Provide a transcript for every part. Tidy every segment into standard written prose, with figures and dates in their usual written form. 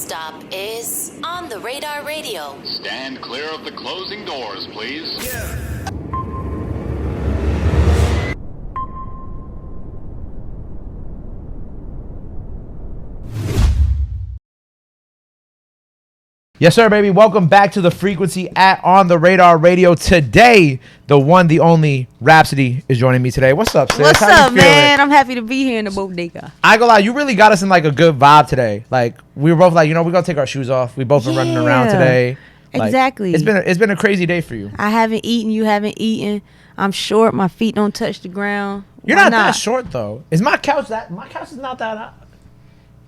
stop is On the Radar Radio. Stand clear of the closing doors, please. Yeah. Yes, sir, baby. Welcome back to the frequency at On the Radar Radio. Today, the one, the only Rapsody is joining me today. What's up, sis? What's How you up, man? I'm happy to be here in the bodega. I ain't gonna lie, you really got us in like a good vibe today. Like we were both like, we're gonna take our shoes off. We both been running around today. Like, Exactly. It's been a crazy day for you. I haven't eaten. You haven't eaten. I'm short. My feet don't touch the ground. You're Why not that short though. Is my couch is not that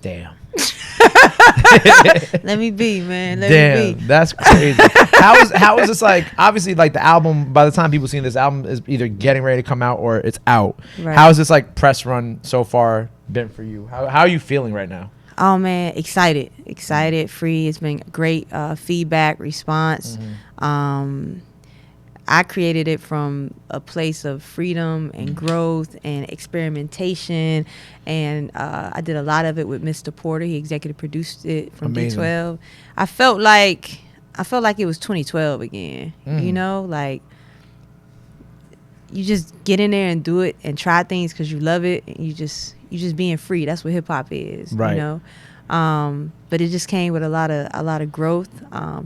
damn. Let me be, man. Let Damn, me be. that's crazy. How is this like? Obviously, like the album. By the time people seeing this album is either getting ready to come out or it's out. Right. How has this like press run so far been for you? How are you feeling right now? Oh man, excited, free. It's been great feedback, response. I created it from a place of freedom and growth and experimentation, and I did a lot of it with Mr. Porter. He executive produced it from Amazing. D12. I felt like it was 2012 again. You know, like you just get in there and do it and try things because you love it. And you just being free. That's what hip hop is. Right. You know. But it just came with a lot of growth,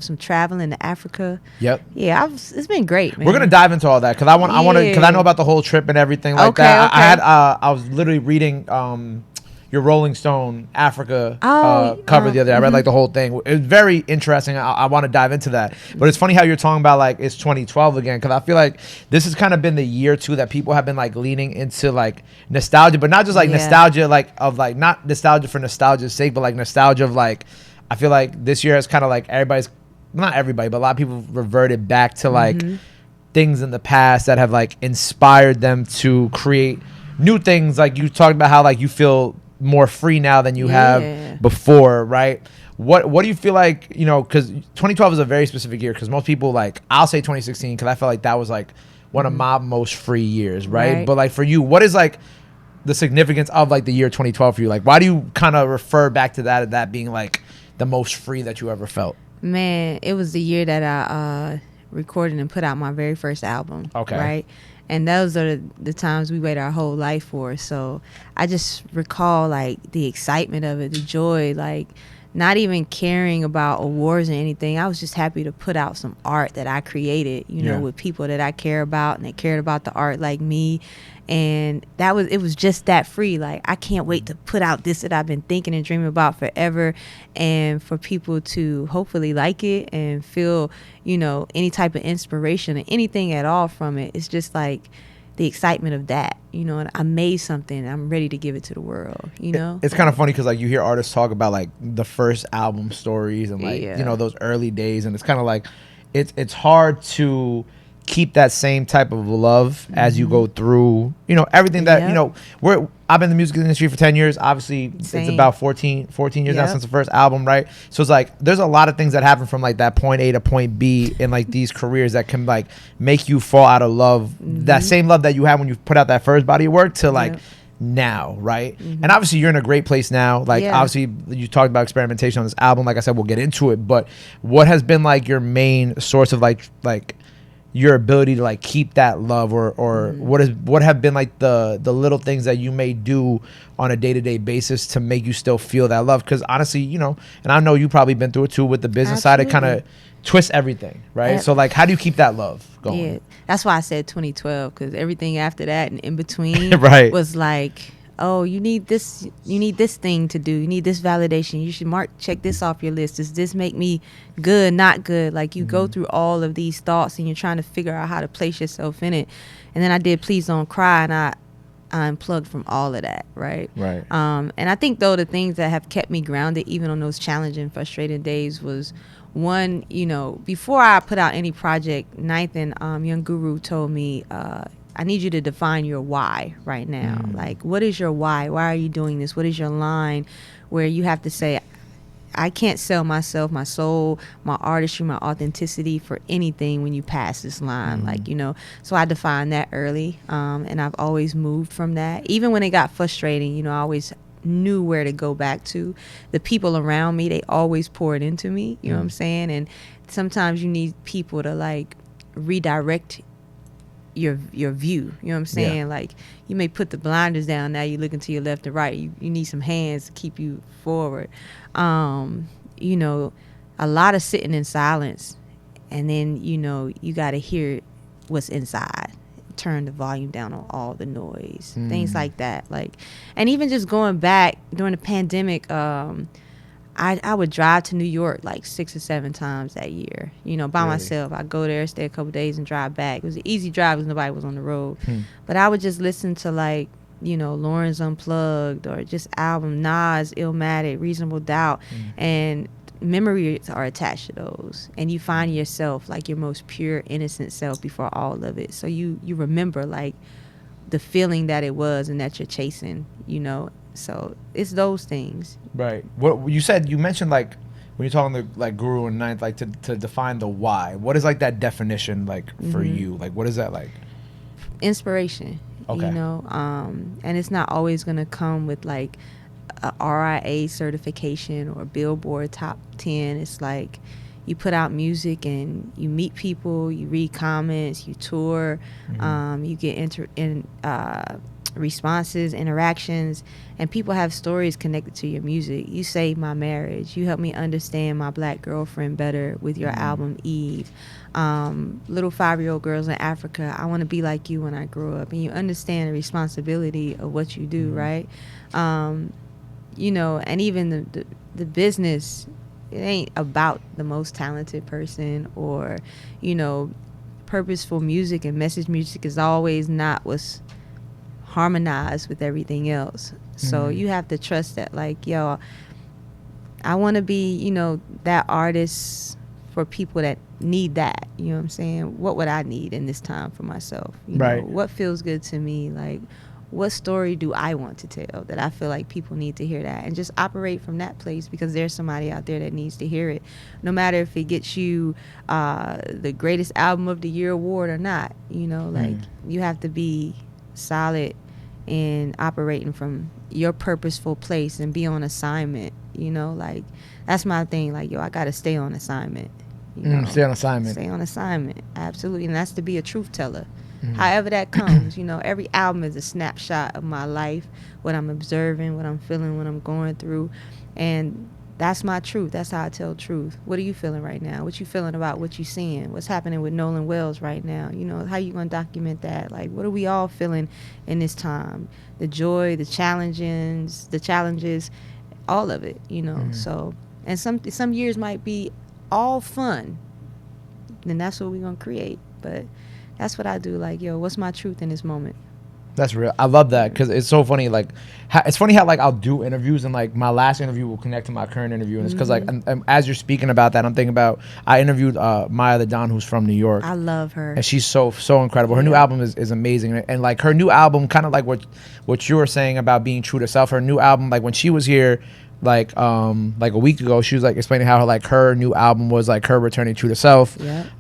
some traveling to Africa. Yep. Yeah, it's been great, man. We're gonna dive into all that because I want because I know about the whole trip and everything like that. Okay. I was literally reading your Rolling Stone Africa cover the other day. I read like the whole thing. It was very interesting. I want to dive into that. But it's funny how you're talking about like it's 2012 again because I feel like this has kind of been the year too that people have been like leaning into like nostalgia, but not just like nostalgia like of like not nostalgia for nostalgia's sake, but like nostalgia of like I feel like this year has kind of like not everybody, but a lot of people reverted back to like things in the past that have like inspired them to create new things. Like you talked about how like you feel more free now than you have before, right? What do you feel like, because 2012 is a very specific year because most people like, I'll say 2016 because I felt like that was like one of my most free years, right? But like for you, what is like the significance of like the year 2012 for you? Like why do you kind of refer back to that being like the most free that you ever felt? Man, it was the year that I recorded and put out my very first album. Okay. Right? And those are the times we wait our whole life for. So I just recall like the excitement of it, the joy, like not even caring about awards or anything. I was just happy to put out some art that I created, with people that I care about and they cared about the art like me. And it was just that free. Like I can't wait to put out this that I've been thinking and dreaming about forever, and for people to hopefully like it and feel, any type of inspiration or anything at all from it. It's just like the excitement of that, and I made something. I'm ready to give it to the world, It's kind of funny because like you hear artists talk about like the first album stories and like, those early days. And it's kind of like, it's hard to keep that same type of love as you go through, everything that, I've been in the music industry for 10 years. Obviously, Same. it's about 14 years now since the first album, right? So it's like, there's a lot of things that happen from like that point A to point B in like these careers that can like make you fall out of love. That same love that you had when you put out that first body of work to like now, right? And obviously you're in a great place now. Like obviously you talked about experimentation on this album. Like I said, we'll get into it. But what has been like your main source of like your ability to like keep that love or what have been like the little things that you may do on a day-to-day basis to make you still feel that love? Because honestly, and I know you probably been through it too with the business side, it kind of twists everything, right? So like how do you keep that love going? Yeah, that's why I said 2012, because everything after that and in between was like, oh, you need this thing to do, you need this validation, you should check this off your list, does this make me good, not good? Like you go through all of these thoughts and you're trying to figure out how to place yourself in it. And then I did Please Don't Cry, and I unplugged from all of that, right? And I think though the things that have kept me grounded even on those challenging, frustrating days was one, before I put out any project, Ninth and Young Guru told me, I need you to define your why right now. Like, what is your why? Why are you doing this? What is your line where you have to say, I can't sell myself, my soul, my artistry, my authenticity for anything when you pass this line. Like, so I defined that early. And I've always moved from that. Even when it got frustrating, I always knew where to go back to. The people around me, they always poured into me, you know what I'm saying? And sometimes you need people to like redirect your view, you know what I'm saying? Yeah. Like you may put the blinders down, now you're looking to your left and right. You need some hands to keep you forward. You know, a lot of sitting in silence, and then, you know, you got to hear what's inside. Turn the volume down on all the noise, things like that. Like, and even just going back during the pandemic, I would drive to New York like 6 or 7 times that year, you know, by myself. I'd go there, stay a couple days, and drive back. It was an easy drive because nobody was on the road. But I would just listen to, like, you know, Lauren's Unplugged, or just album Nas, Illmatic, Reasonable Doubt, and memories are attached to those, and you find yourself like your most pure, innocent self before all of it. So you remember like the feeling that it was and that you're chasing, you know. So it's those things. Right. What you mentioned, like when you're talking to like Guru and Ninth, like to define the why. What is like that definition like for you? Like what is that like? Inspiration. Okay. You know, and it's not always gonna come with like a RIA certification or Billboard top 10. It's like you put out music and you meet people, you read comments, you tour, you get responses, interactions, and people have stories connected to your music. You saved my marriage. You helped me understand my black girlfriend better with your album Eve. Little 5-year-old girls in Africa, I want to be like you when I grow up. And you understand the responsibility of what you do, right? You know, and even the business, it ain't about the most talented person, or, you know, purposeful music and message music is always not what's harmonized with everything else. So you have to trust that, like, yo, I want to be, you know, that artist for people that need that. You know what I'm saying? What would I need in this time for myself? You know, what feels good to me? Like, what story do I want to tell that I feel like people need to hear that? And just operate from that place, because there's somebody out there that needs to hear it. No matter if it gets you the greatest album of the year award or not, you know, like you have to be solid in operating from your purposeful place and be on assignment, you know, like that's my thing. Like, yo, I got to stay on assignment. You know? Stay on assignment. Stay on assignment. Absolutely. And that's to be a truth teller. However that comes, you know, every album is a snapshot of my life, what I'm observing, what I'm feeling, what I'm going through. And that's my truth. That's how I tell truth. What are you feeling right now? What you feeling about what you seeing? What's happening with Nolan Wells right now? You know, how you going to document that? Like, what are we all feeling in this time? The joy, the challenges, all of it, you know. So, and some years might be all fun. Then that's what we're going to create. But that's what I do. Like, yo, what's my truth in this moment? That's real. I love that, because it's so funny. Like, it's funny how like I'll do interviews and like my last interview will connect to my current interview, and it's because like as you're speaking about that, I'm thinking about I interviewed Maya the Don, who's from New York. I love her, and she's so incredible. Her new album is amazing, and like her new album, kind of like what you were saying about being true to self. Her new album, like when she was here, like a week ago, she was like explaining how like her new album was like her returning true to self.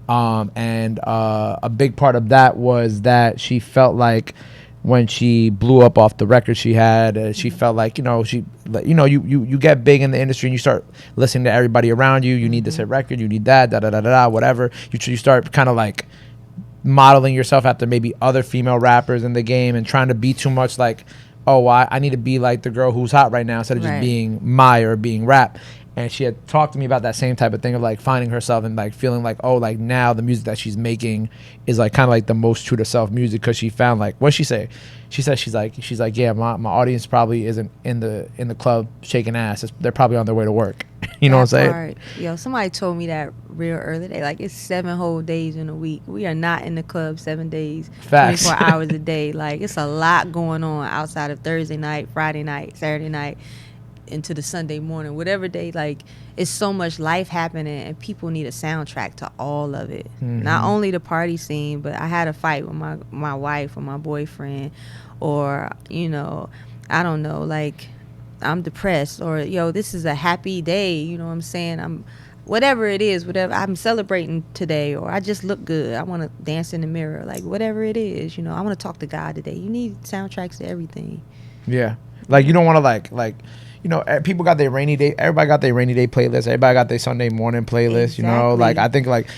And a big part of that was that she felt like when she blew up off the record she had, she felt like, you know, you get big in the industry and you start listening to everybody around you. You need this hit record, you need that, whatever. You start kind of like modeling yourself after maybe other female rappers in the game and trying to be too much like, oh, I need to be like the girl who's hot right now instead of just being Maya or being rap. And she had talked to me about that same type of thing of like finding herself and like feeling like, oh, like now the music that she's making is like kind of like the most true to self music, because she found like, what'd she say? She said she's like, yeah, my audience probably isn't in the club shaking ass. They're probably on their way to work. You know what I'm saying? Yo, somebody told me that real early today. Like, it's 7 whole days in a week. We are not in the club 7 days, Facts. 24 hours a day. Like, it's a lot going on outside of Thursday night, Friday night, Saturday night, into the Sunday morning, whatever day. Like, it's so much life happening, and people need a soundtrack to all of it. Not only the party scene, but I had a fight with my wife or my boyfriend, or, you know, I don't know, like, I'm depressed, or, yo, this is a happy day, you know what I'm saying? Whatever it is, whatever, I'm celebrating today, or I just look good, I want to dance in the mirror, like, whatever it is, you know, I want to talk to God today. You need soundtracks to everything. Yeah. Like you don't want to like people got their rainy day. Everybody got their rainy day playlist. Everybody got their Sunday morning playlist. Exactly. Like I think like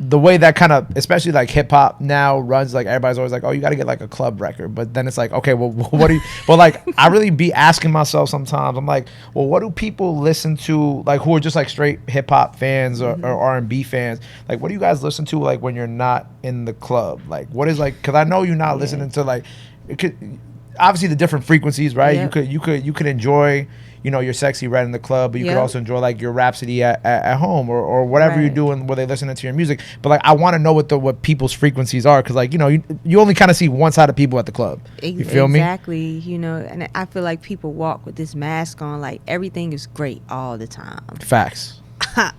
the way that kind of, especially like hip hop now runs, like everybody's always like, oh, you got to get like a club record. But then it's like, okay, well, what do you? Well, like I really be asking myself sometimes. I'm like, well, what do people listen to? Like who are just like straight hip hop fans or R&B fans? Like, what do you guys listen to? Like when you're not in the club? Like what is like? Because I know you're not listening to like, it could obviously the different frequencies, right? Yep. You could enjoy, your Sexy Red in the club, but you could also enjoy like your Rapsody at home or whatever you're doing where they listening to your music. But like I want to know what people's frequencies are, because like you only kind of see one side of people at the club. You feel me? Exactly. And I feel like people walk with this mask on, like everything is great all the time. Facts.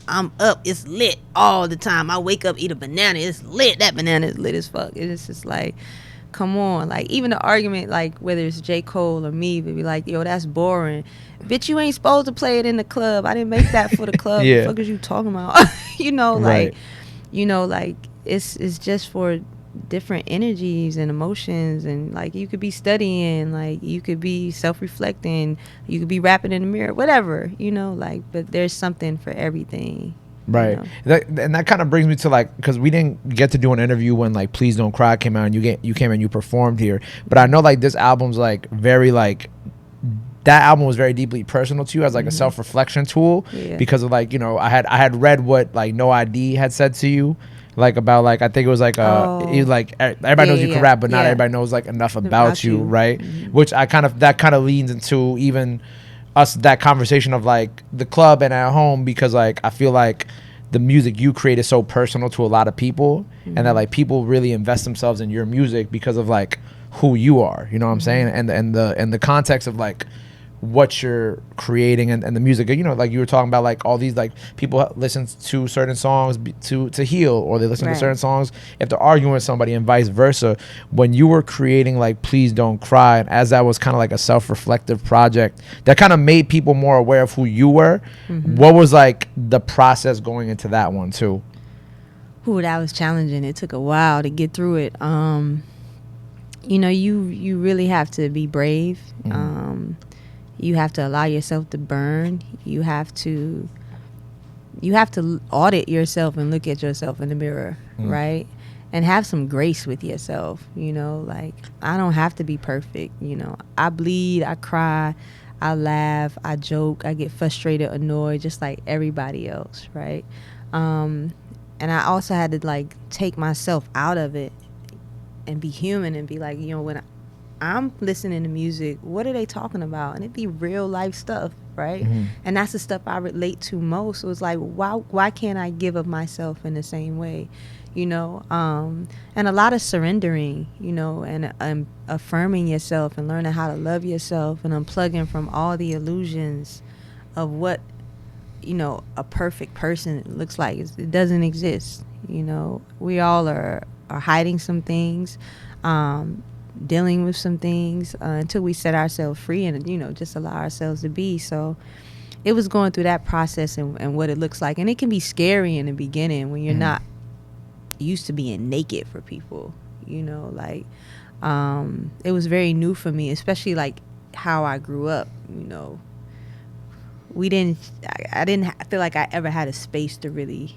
I'm up, it's lit all the time. I wake up, eat a banana, it's lit. That banana is lit as fuck. It's just like, come on. Like even the argument, like whether it's J. Cole or me, would be like, yo, that's boring. Bitch, you ain't supposed to play it in the club. I didn't make that for the club. Yeah. What the fuck is you talking about? Like it's just for different energies and emotions, and like you could be studying, like you could be self-reflecting, you could be rapping in the mirror, whatever, but there's something for everything. Right. And that kind of brings me to like, because we didn't get to do an interview when like Please Don't Cry came out and you came and you performed here, but I know like this album's like very like, that album was very deeply personal to you as like a self-reflection tool, because of like, I had read what like No ID had said to you, like about like, I think it was like like everybody knows you can rap, but not everybody knows like enough about you, right? Which that kind of leans into even us, that conversation of like the club and at home, because like I feel like the music you create is so personal to a lot of people, and that like people really invest themselves in your music because of like who you are, you know what I'm saying, and the context of like what you're creating and the music, like you were talking about, like all these like people listen to certain songs to heal, or they listen to certain songs if they're arguing with somebody, and vice versa. When you were creating like Please Don't Cry, and as that was kind of like a self-reflective project that kind of made people more aware of who you were, what was like the process going into that one too? Ooh, that was challenging. It took a while to get through it. You really have to be brave. You have to allow yourself to burn. You have to audit yourself and look at yourself in the mirror, right? And have some grace with yourself, like I don't have to be perfect. I bleed, I cry, I laugh, I joke, I get frustrated, annoyed, just like everybody else, right? And I also had to like take myself out of it and be human and be like, when I'm listening to music, what are they talking about? And it'd be real life stuff, right? And that's the stuff I relate to most. So it's like, why can't I give of myself in the same way? And a lot of surrendering, and affirming yourself and learning how to love yourself and unplugging from all the illusions of what, a perfect person looks like. It doesn't exist. We all are hiding some things, dealing with some things until we set ourselves free and just allow ourselves to be. So it was going through that process and what it looks like, and it can be scary in the beginning when you're not used to being naked for people. It was very new for me, especially like how I grew up. I didn't feel like I ever had a space to really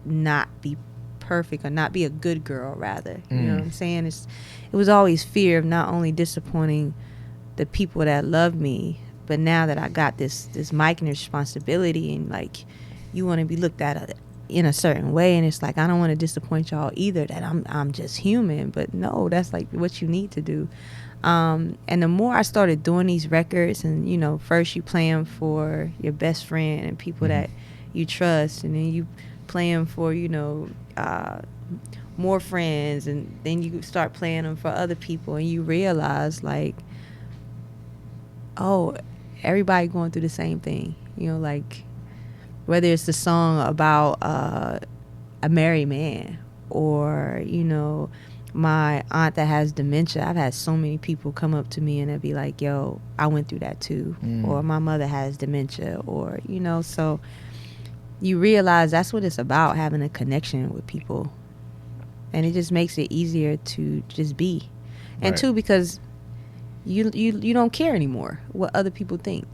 not be perfect or not be a good girl, rather. You know what I'm saying? It was always fear of not only disappointing the people that love me, but now that I got this mic and responsibility, and like you want to be looked at in a certain way, and it's like I don't want to disappoint y'all either, that I'm just human. But no, that's like what you need to do. And the more I started doing these records, and first you playing for your best friend and people that you trust, and then you playing for more friends, and then you start playing them for other people, and you realize like, oh, everybody going through the same thing. Like whether it's the song about a married man, or my aunt that has dementia. I've had so many people come up to me and they'll be like, yo, I went through that too. Or my mother has dementia, or so you realize that's what it's about, having a connection with people. And it just makes it easier to just be. And two, because you don't care anymore what other people think.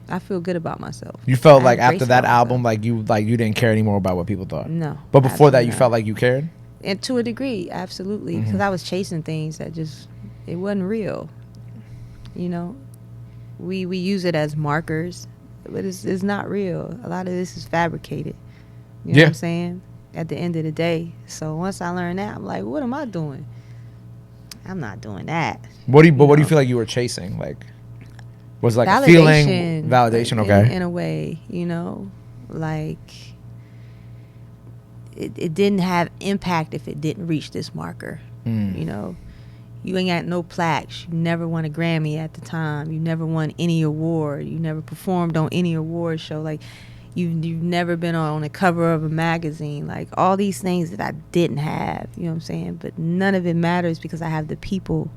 I feel good about myself. You felt like after that album, like you didn't care anymore about what people thought. No. But before that, you felt like you cared? And to a degree, absolutely. Because I was chasing things that just, it wasn't real. You know, we use it as markers, but it's not real. A lot of this is fabricated. You know what I'm saying? At the end of the day. So once I learned that, I'm like, what am I doing? I'm not doing that. What do you feel like you were chasing? Like, was like a feeling, validation? Okay. In a way, you know, like it didn't have impact if it didn't reach this marker. You know, you ain't got no plaques. You never won a Grammy at the time. You never won any award. You never performed on any award show. Like, you've never been on the cover of a magazine. Like, all these things that I didn't have. You know what I'm saying? But none of it matters because I have the people.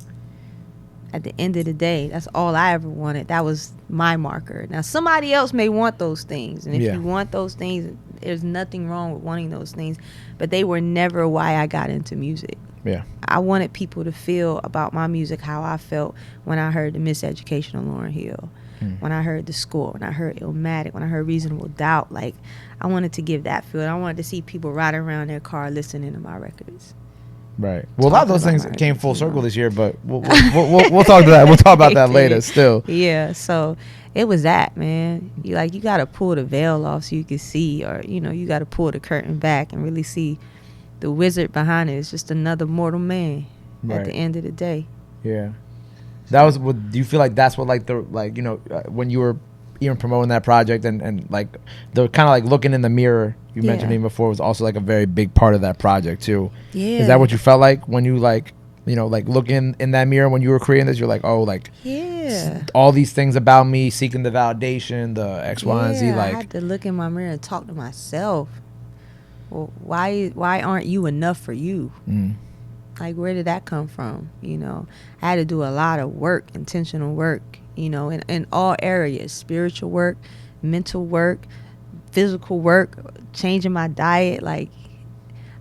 At the end of the day, that's all I ever wanted. That was my marker. Now, somebody else may want those things. And if you want those things, there's nothing wrong with wanting those things. But they were never why I got into music. Yeah. I wanted people to feel about my music how I felt when I heard the Miseducation of Lauryn Hill, when I heard The Score, when I heard Illmatic, when I heard Reasonable Doubt. Like, I wanted to give that feel. I wanted to see people riding around their car listening to my records. Right. Well, a lot of those things came full circle this year, but we'll talk to that. We'll talk about that later. Still. Yeah. So it was that, man. You got to pull the veil off so you can see, or you got to pull the curtain back and really see the wizard behind it. It's just another mortal man at the end of the day. Yeah. That was. Do you feel like that's what when you were even promoting that project and like the kind of like looking in the mirror you mentioned me before was also like a very big part of that project too. Yeah. Is that what you felt like when you like look in that mirror when you were creating this? You're like, oh, like all these things about me, seeking the validation, the X, Y, and Z. Like, I had to look in my mirror and talk to myself. Well, why aren't you enough for you? Like, where did that come from? I had to do a lot of work, intentional work, in all areas: spiritual work, mental work, physical work, changing my diet. Like,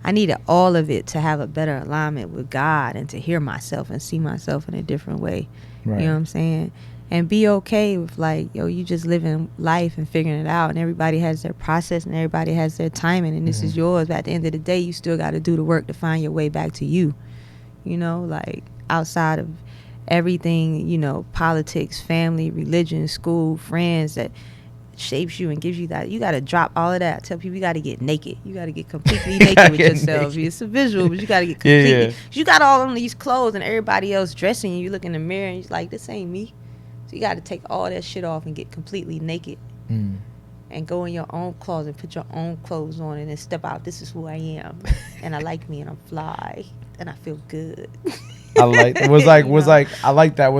I needed all of it to have a better alignment with God and to hear myself and see myself in a different way. Right. You know what I'm saying? And be okay with like, you just living life and figuring it out, and everybody has their process and everybody has their timing, and this is yours. But at the end of the day, you still got to do the work to find your way back to you. Like, outside of everything, politics, family, religion, school, friends that shapes you and gives you that. You got to drop all of that. I tell people you got to get naked. You got to get completely naked with yourself. Naked. It's a visual, but you got to get completely. You got all on these clothes and everybody else dressing you. You look in the mirror and you're like, this ain't me. So you got to take all that shit off and get completely naked and go in your own closet and put your own clothes on and then step out. This is who I am, and I like me, and I'm fly, and I feel good. I like that.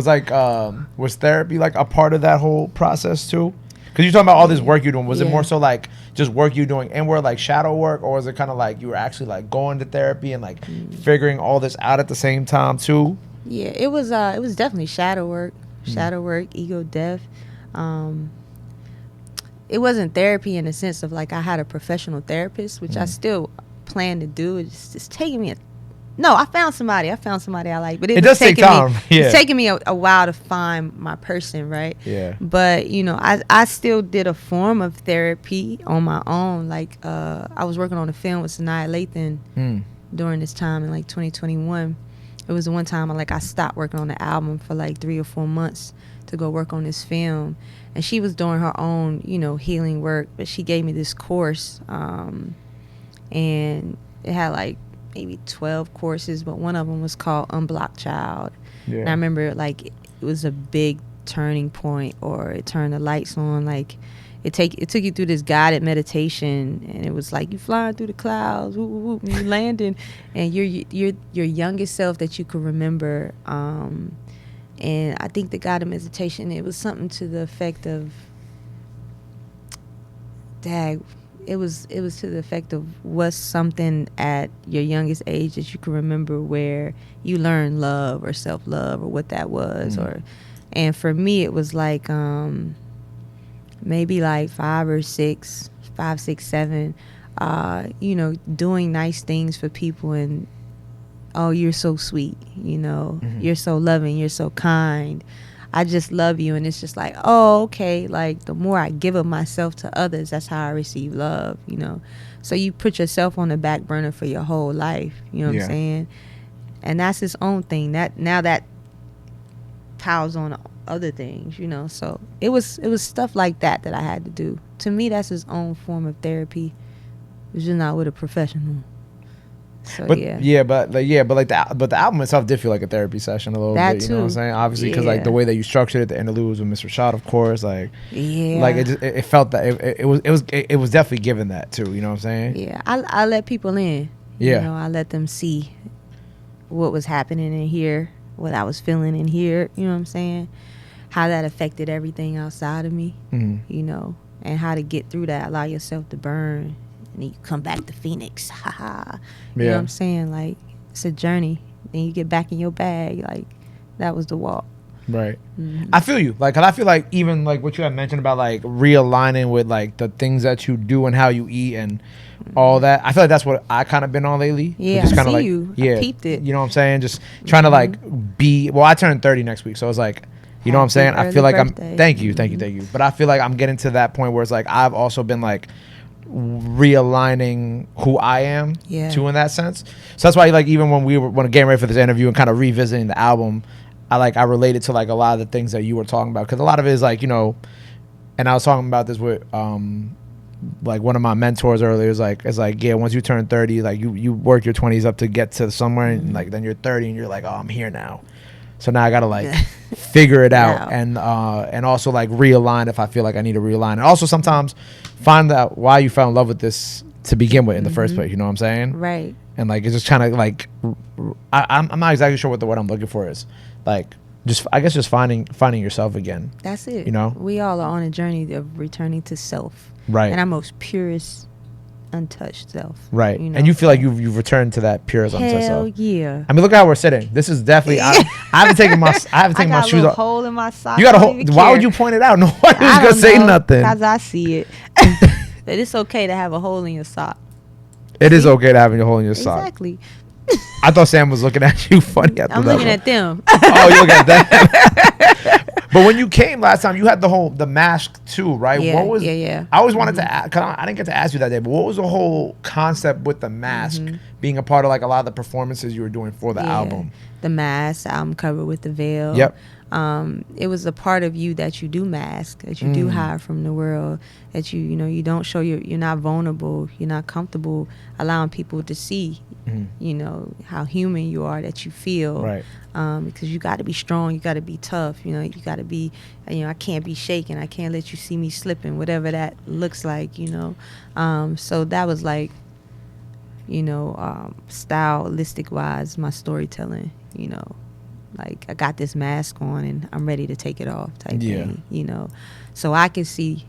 Was therapy like a part of that whole process too? Because you're talking about all this work you're doing. Was it more so like just work you're doing inward, like shadow work, or was it kind of like you were actually like going to therapy and like figuring all this out at the same time too? Yeah, it was definitely shadow work, ego death. It wasn't therapy in the sense of like I had a professional therapist, which I still plan to do. It's taking me I found somebody I like, but it does take time. It's taking me a while to find my person, right? Yeah. But I still did a form of therapy on my own. Like I was working on a film with Sanaya Lathan during this time in like 2021. It was the one time I stopped working on the album for like 3 or 4 months to go work on this film, and she was doing her own healing work, but she gave me this course, and it had like maybe 12 courses, but one of them was called Unblocked Child. Yeah. And I remember it was a big turning point, or it turned the lights on. Like it took you through this guided meditation, and it was like you flying through the clouds, whoop, whoop, whoop, and you landing, and you're your youngest self that you could remember. And I think the guided meditation, it was something to the effect of, it was to the effect of what's something at your youngest age that you can remember where you learned love or self-love or what that was. And for me it was like maybe like 5, 6, 7, doing nice things for people and oh, you're so sweet, you're so loving, you're so kind, I just love you. And it's just like, oh, okay, like the more I give of myself to others, that's how I receive love, so you put yourself on the back burner for your whole life, what I'm saying? And that's his own thing, that now that piles on other things, so it was stuff like that I had to do. To me, that's his own form of therapy. It's just not with a professional. So but the album itself did feel like a therapy session a little bit. You know what I'm saying? Obviously, because like the way that you structured it, the interludes with Mr. Shot, of course, like it felt that it was definitely given that too. You know what I'm saying? Yeah, I let people in. I let them see what was happening in here, what I was feeling in here. You know what I'm saying? How that affected everything outside of me. And how to get through that. Allow yourself to burn. And then you come back to Phoenix. You know what I'm saying? Like, it's a journey. Then you get back in your bag. Like, that was the walk. Right. I feel you. Like, 'cause I feel like even like what you had mentioned about like realigning with like the things that you do and how you eat and all that. I feel like that's what I kind of been on lately. Yeah, just I see like, you. Yeah, I peeped it. You know what I'm saying? Just trying to like be. Well, I turned 30 next week, so it's like. You know what I'm saying? I feel like birthday. Thank you. But I feel like I'm getting to that point where it's like I've also been like realigning who I am too in that sense. So that's why like even when we were getting ready for this interview and kind of revisiting the album, I related to like a lot of the things that you were talking about, because a lot of it is like, and I was talking about this with like one of my mentors earlier. It's like once you turn 30, like you work your 20s up to get to somewhere, and like then you're 30 and you're like, oh, I'm here now. So now I gotta like figure it out and also like realign if I feel like I need to realign, and also sometimes find out why you fell in love with this to begin with in the first place. You know what I'm saying? Right. And like it's just kind of like I'm not exactly sure what the word I'm looking for is. Like I guess just finding yourself again. That's it. We all are on a journey of returning to self. Right. And our most purest, untouched self. Right. And you feel like you've returned to that purest, untouched self. Hell yeah. I mean, look how we're sitting. This is definitely. I haven't taken my shoes off. I got a hole in my sock. You got a hole. Why would you point it out? Nobody's gonna say nothing. Because I see it. But it's okay to have a hole in your sock. It is okay to have a hole in your sock. Exactly. I thought Sam was looking at you funny. I'm looking at them. Oh, you look at them. But when you came last time, you had the mask too, right? Yeah, what was, yeah. I always wanted to ask, cause I didn't get to ask you that day, but what was the whole concept with the mask being a part of like a lot of the performances you were doing for the album? The mask, the album cover with the veil. Yep. It was a part of you that you do mask, that you do hide from the world, that you don't show you're not vulnerable, you're not comfortable allowing people to see, how human you are, that you feel. Right. Because you got to be strong, you got to be tough, you got to be, I can't be shaken, I can't let you see me slipping, whatever that looks like, So that was like, stylistic wise, my storytelling, like I got this mask on and I'm ready to take it off type thing, so I can see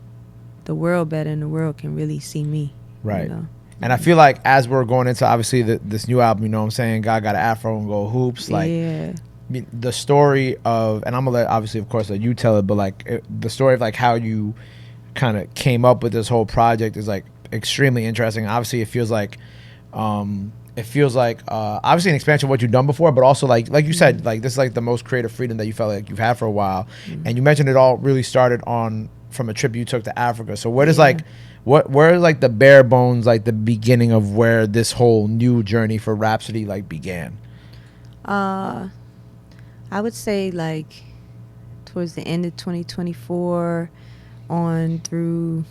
the world better and the world can really see me. Right. And I feel like as we're going into obviously this new album, what I'm saying, God Got an Afro and Go Hoops, like the story of, and I'm gonna let obviously of course let you tell it, but like the story of like how you kind of came up with this whole project is like extremely interesting. Obviously it feels like obviously an expansion of what you've done before, but also like you said, like this is like the most creative freedom that you felt like you've had for a while. And you mentioned it all really started from a trip you took to Africa. So where does where is like the bare bones, like the beginning of where this whole new journey for Rapsody like began? I would say like towards the end of 2024 on through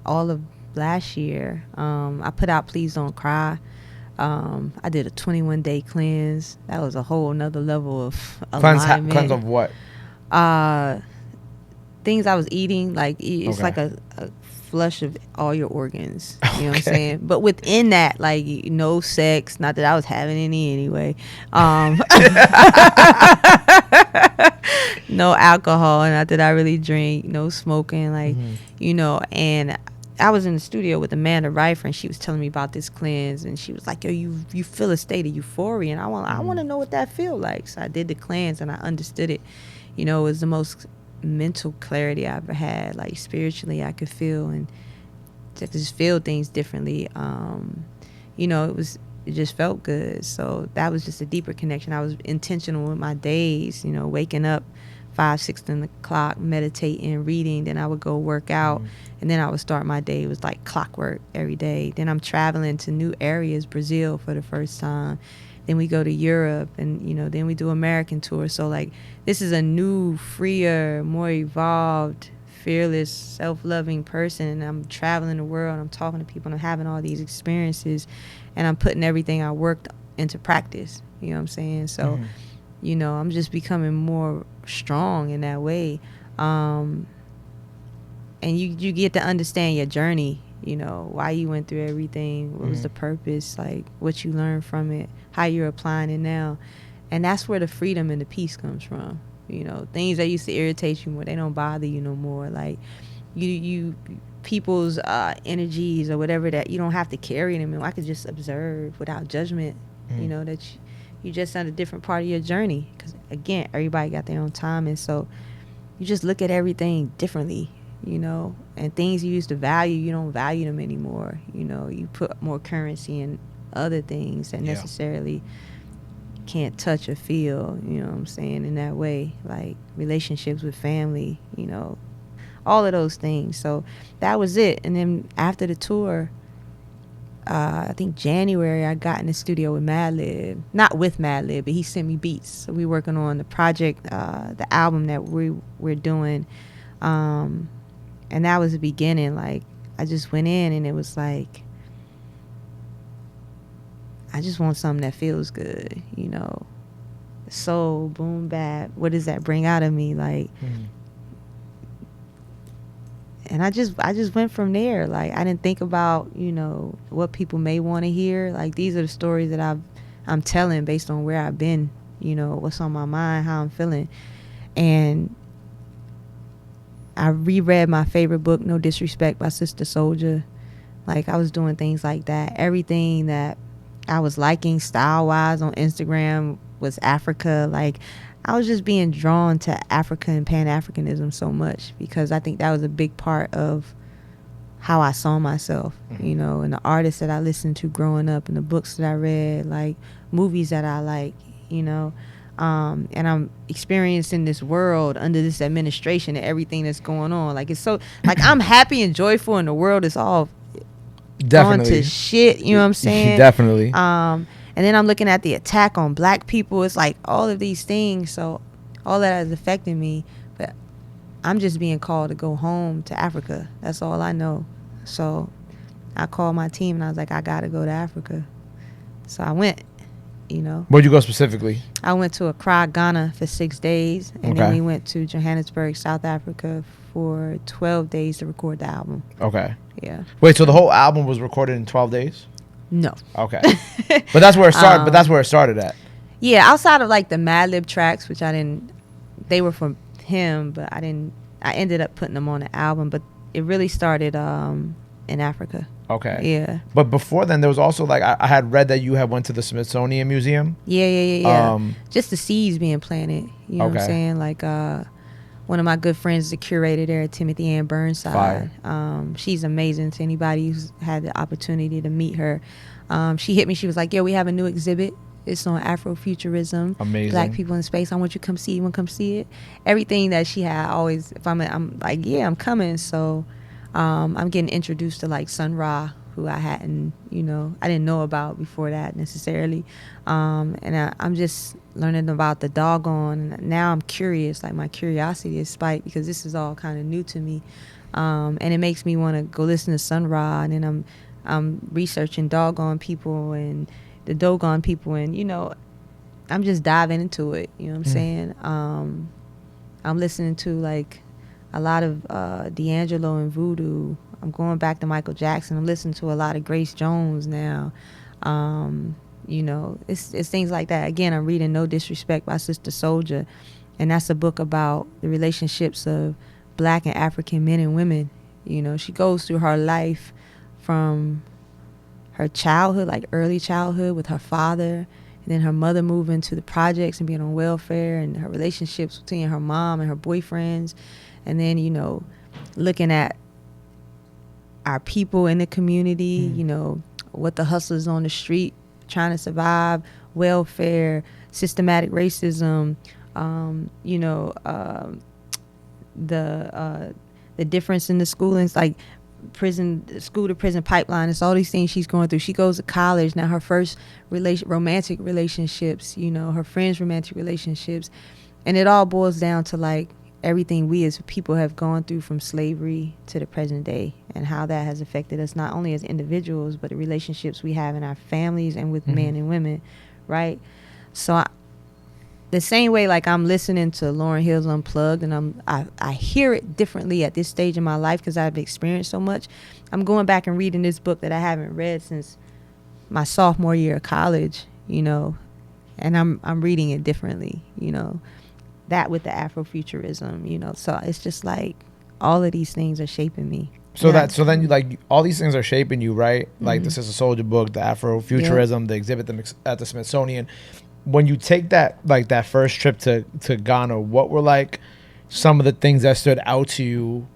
all of last year. I put out Please Don't Cry. I did a 21-day cleanse. That was a whole nother level of alignment. Cleanse of what? Things I was eating, like it's like a flush of all your organs. You know what I'm saying? But within that, like no sex, not that I was having any anyway. No alcohol, not that I really drink. No smoking, like and I was in the studio with Amanda Rifer, and she was telling me about this cleanse, and she was like, "Yo, you feel a state of euphoria, and I want to know what that feel like." So I did the cleanse, and I understood it. It was the most mental clarity I ever had. Like spiritually, I could feel and just feel things differently. It was it just felt good. So that was just a deeper connection. I was intentional with my days, you know, waking up 5, 6 o'clock, meditating, reading. Then I would go work out, and then I would start my day. It was like clockwork every day. Then I'm traveling to new areas, Brazil for the first time. Then we go to Europe, and, you know, then we do American tour. So, like, this is a new, freer, more evolved, fearless, self-loving person, and I'm traveling the world, I'm talking to people, and I'm having all these experiences, and I'm putting everything I worked into practice. You know what I'm saying? So, you know, I'm just becoming more strong in that way. And you get to understand your journey, you know, why you went through everything, what was the purpose, like what you learned from it, how you're applying it now. And that's where the freedom and the peace comes from. You know, things that used to irritate you more, they don't bother you no more. Like, you people's energies or whatever, that you don't have to carry them. I could just observe without judgment. You know, that you just on a different part of your journey. Because, again, everybody got their own time. And so you just look at everything differently, you know. And things you used to value, you don't value them anymore. You know, you put more currency in other things that necessarily can't touch or feel, you know what I'm saying, in that way, like relationships with family, you know, all of those things. So that was it. And then after the tour, I think January, I got in the studio with Madlib, not with Madlib, but he sent me beats. So we working on the project, the album that we're doing, and that was the beginning. Like, I just went in, and it was like, I just want something that feels good, you know. Soul, boom, bap. What does that bring out of me? Like, and I just went from there. Like, I didn't think about, you know, what people may want to hear. Like, these are the stories that I'm telling based on where I've been, you know, what's on my mind, how I'm feeling. And I reread my favorite book, No Disrespect, by Sister Soldier. Like, I was doing things like that. Everything that I was liking style-wise on Instagram was Africa. Like, I was just being drawn to Africa and Pan-Africanism so much, because I think that was a big part of how I saw myself, you know, and the artists that I listened to growing up, and the books that I read, like movies that I like, you know. And I'm experiencing this world under this administration and everything that's going on. Like, it's so, like, I'm happy and joyful, and the world is all gone to shit, you know what I'm saying? Definitely. And then I'm looking at the attack on black people. It's like all of these things. So all that is affecting me. But I'm just being called to go home to Africa. That's all I know. So I called my team, and I was like, I got to go to Africa. So I went, you know. Where'd you go specifically? I went to Accra, Ghana for 6 days. And then we went to Johannesburg, South Africa for 12 days to record the album. Okay. Yeah. Wait, so the whole album was recorded in 12 days? No. Okay. But that's where it started. But that's where it started at. Yeah, outside of like the Madlib tracks, which they were from him, but I ended up putting them on the album. But it really started in Africa. Okay. Yeah. But before then, there was also, like, I had read that you had went to the Smithsonian Museum. Yeah. Just the seeds being planted. You know what I'm saying? Like, one of my good friends is a curator there, Timothy Ann Burnside. She's amazing. To anybody who's had the opportunity to meet her, she hit me. She was like, "Yo, we have a new exhibit. It's on Afrofuturism. Amazing. Black people in space. I want you to come see it. You want to come see it?" Everything that she had, always, if I'm like, yeah, I'm coming. So I'm getting introduced to, like, Sun Ra, who I hadn't, you know, I didn't know about before that necessarily. And I'm just learning about the doggone. And now I'm curious, like, my curiosity is spiked, because this is all kind of new to me. And it makes me want to go listen to Sun Ra. And then I'm researching doggone people and the Dogon people. And, you know, I'm just diving into it. You know what I'm saying? I'm listening to, like, a lot of D'Angelo and Voodoo. I'm going back to Michael Jackson. I'm listening to a lot of Grace Jones now. You know, it's things like that. Again, I'm reading No Disrespect by Sister Soldier, and that's a book about the relationships of Black and African men and women. You know, she goes through her life from her childhood, like early childhood, with her father, and then her mother moving to the projects and being on welfare, and her relationships between her mom and her boyfriends, and then, you know, looking at our people in the community, you know, what the hustlers on the street trying to survive, welfare, systematic racism, the difference in the schoolings, like school to prison pipeline. It's all these things she's going through. She goes to college now. Her first romantic relationships, her friends' romantic relationships, and it all boils down to like everything we as people have gone through from slavery to the present day, and how that has affected us not only as individuals but the relationships we have in our families and with men and women, right? So the same way, like I'm listening to Lauryn Hill's Unplugged, and I hear it differently at this stage in my life because I've experienced so much. I'm going back and reading this book that I haven't read since my sophomore year of college, and I'm reading it differently, that with the Afrofuturism, so it's just like all of these things are shaping me. So then you like all these things are shaping you, right? Like This Is a Soldier book, the Afrofuturism, the exhibit at the Smithsonian. When you take that first trip to Ghana, what were like some of the things that stood out to you?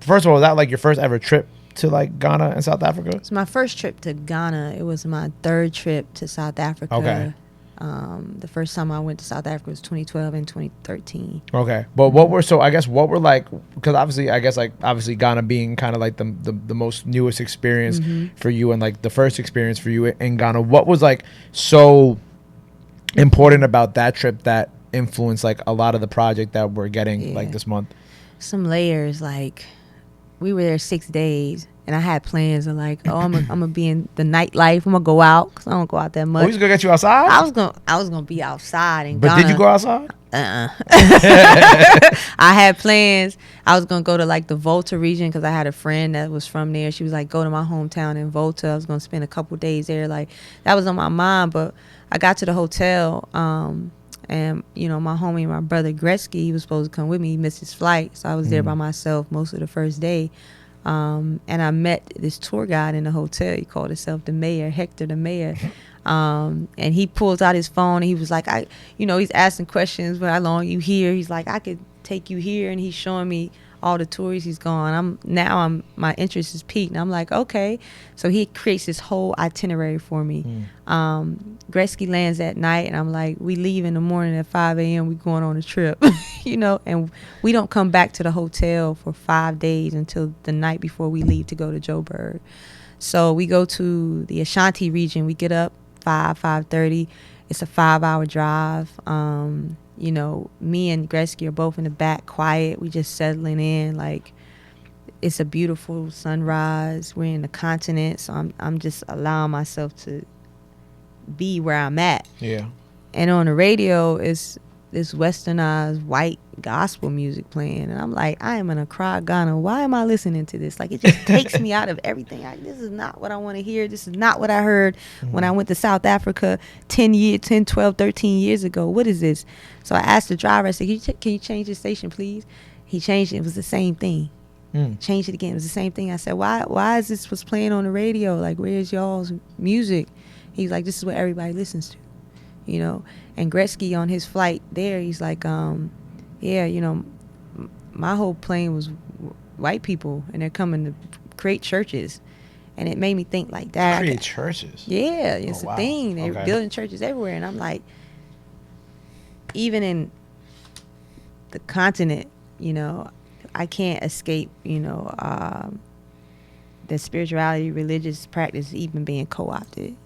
First of all, was that like your first ever trip to like Ghana and South Africa? It's my first trip to Ghana. It was my third trip to South Africa. Okay. The first time I went to South Africa was 2012 and 2013. Okay. But what were like, because obviously Ghana being kind of like the most newest experience for you, and like the first experience for you in Ghana, what was like so important about that trip that influenced like a lot of the project that we're getting like this month? Some layers. Like we were there 6 days, and I had plans of like, I'm gonna be in the nightlife. I'm gonna go out because I don't go out that much. Oh, you was gonna get you outside? I was gonna be outside in Ghana. But did you go outside? I had plans. I was gonna go to like the Volta region because I had a friend that was from there. She was like, go to my hometown in Volta. I was gonna spend a couple days there. Like that was on my mind. But I got to the hotel, and my homie, my brother Gretzky, he was supposed to come with me. He missed his flight, so I was there by myself most of the first day. And I met this tour guide in the hotel. He called himself the mayor, Hector the mayor. And he pulls out his phone, and he was like, he's asking questions, but how long you here? He's like, I could take you here, and he's showing me all the tours he's gone. My interest is peaked, and I'm like, okay. So he creates this whole itinerary for me. Gretzky lands that night, and I'm like, we leave in the morning at 5 a.m. We going on a trip, and we don't come back to the hotel for 5 days until the night before we leave to go to Joburg. So we go to the Ashanti region. We get up 5:30. It's a 5-hour drive. Me and Gretzky are both in the back, quiet. We just settling in. Like, it's a beautiful sunrise. We're in the continent, so I'm just allowing myself to be where I'm at. Yeah. And on the radio, it's this westernized white gospel music playing, and I'm like, I am in Accra, Ghana. Why am I listening to this? Like, it just takes me out of everything. This is not what I want to hear. This is not what I heard when I went to South Africa 10, 12, 13 years ago. What is this? So I asked the driver, I said, can you change the station, please? He changed it. It was the same thing. Changed it again. It was the same thing. I said, why is this what's playing on the radio? Like, where's y'all's music? He's like, this is what everybody listens to, And Gretzky on his flight there, he's like, my whole plane was white people, and they're coming to create churches. And it made me think like that. Create churches? Yeah, it's a thing. They're building churches everywhere. And I'm like, even in the continent, I can't escape, the spirituality, religious practice even being co-opted,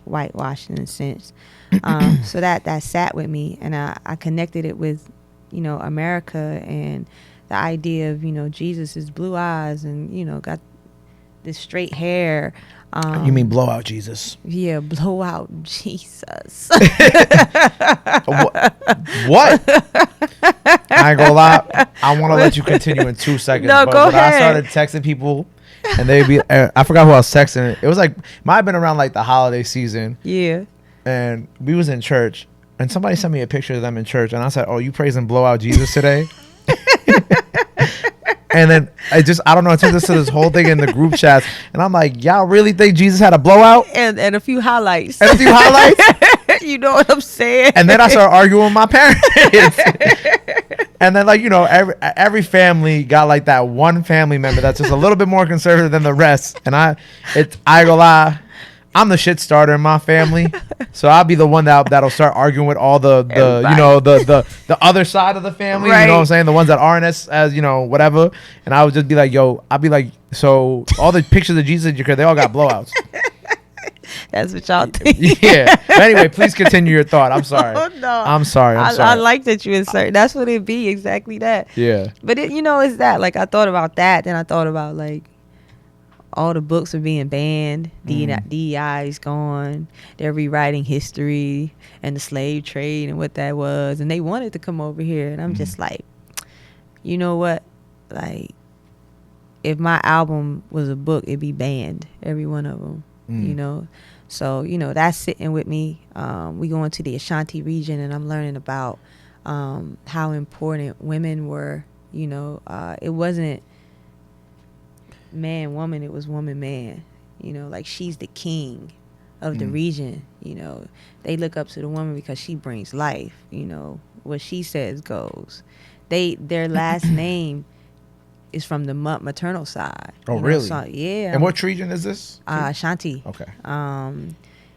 whitewashed in a sense. So that sat with me, and I connected it with, America and the idea of, Jesus is blue eyes and, got this straight hair. You mean blowout Jesus? Yeah, blowout Jesus. What? I ain't gonna lie. I want to let you continue in 2 seconds. No, go ahead. I started texting people, and they'd be, I forgot who I was texting. It was like, might have been around like the holiday season. Yeah. And we was in church, and somebody sent me a picture of them in church, and I said, oh, you praising blowout Jesus today? And then I don't know, I took this to this whole thing in the group chats, and I'm like, y'all really think Jesus had a blowout? And a few highlights. And a few highlights? You know what I'm saying? And then I started arguing with my parents. And then, like, every family got like that one family member that's just a little bit more conservative than the rest. And I ain't gonna lie, I'm the shit starter in my family, so I'll be the one that'll start arguing with all the Everybody. you know the other side of the family. Right. You know what I'm saying? The ones that aren't as you know whatever. And I would just be like, yo, I'll be like, so all the pictures of Jesus in your crib, they all got blowouts. That's what y'all think. Yeah. But anyway, please continue your thought. I'm sorry. No. I'm sorry. I like that you insert. That's what it be. Exactly that. Yeah. But it's that. Like I thought about that. Then I thought about like all the books are being banned. DEI is gone. They're rewriting history and the slave trade and what that was. And they wanted to come over here. And I'm just like, you know what? Like, if my album was a book, it'd be banned. Every one of them. You know? So, that's sitting with me. We go into the Ashanti region and I'm learning about how important women were. It wasn't man, woman, it was woman, man. Like she's the king of the region. They look up to the woman because she brings life. What she says goes. Their last name is from the maternal side. Oh, really? So, yeah. And what region is this? Ashanti. Okay.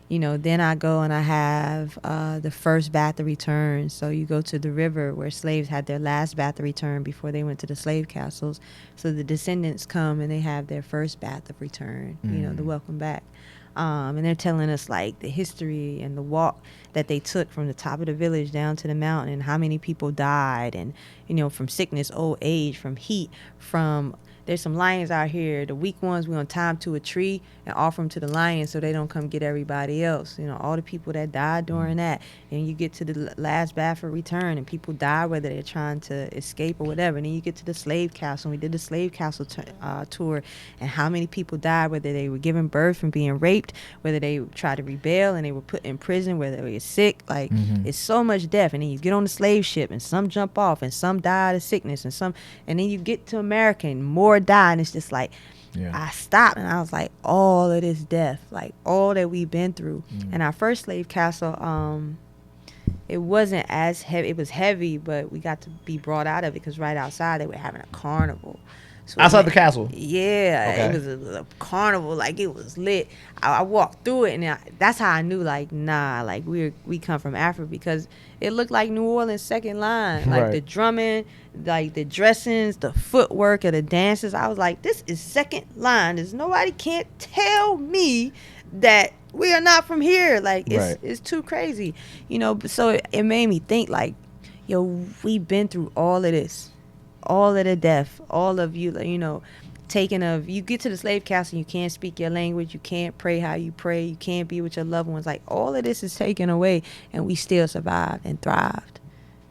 Then I go and I have the first bath of return. So you go to the river where slaves had their last bath of return before they went to the slave castles. So the descendants come and they have their first bath of return, the welcome back. And they're telling us like the history and the walk that they took from the top of the village down to the mountain and how many people died and, from sickness, old age, from heat, from... There's some lions out here. The weak ones, we're going to tie them to a tree and offer them to the lions so they don't come get everybody else. All the people that died during that. And you get to the last bath of return and people die whether they're trying to escape or whatever. And then you get to the slave castle. And we did the slave castle tour. And how many people died whether they were giving birth from being raped, whether they tried to rebel and they were put in prison, whether they were sick. Like, it's so much death. And then you get on the slave ship and some jump off and some died of sickness and then you get to America and more die, and it's just like I stopped and I was like, all of this death, like all that we've been through. And our first slave castle, it wasn't as heavy. It was heavy, but we got to be brought out of it because right outside they were having a carnival. So outside the castle? Yeah. Okay. It was a carnival. Like, it was lit. I walked through it, and that's how I knew, like, nah, like, we come from Afro, because it looked like New Orleans second line. Like, right. The drumming, like, the dressings, the footwork of the dances. I was like, this is second line. Nobody can't tell me that we are not from here. Like, it's too crazy. So it made me think, like, yo, we've been through all of this. All of the death, all of you you get to the slave castle, you can't speak your language, you can't pray how you pray, you can't be with your loved ones. Like, all of this is taken away and we still survived and thrived.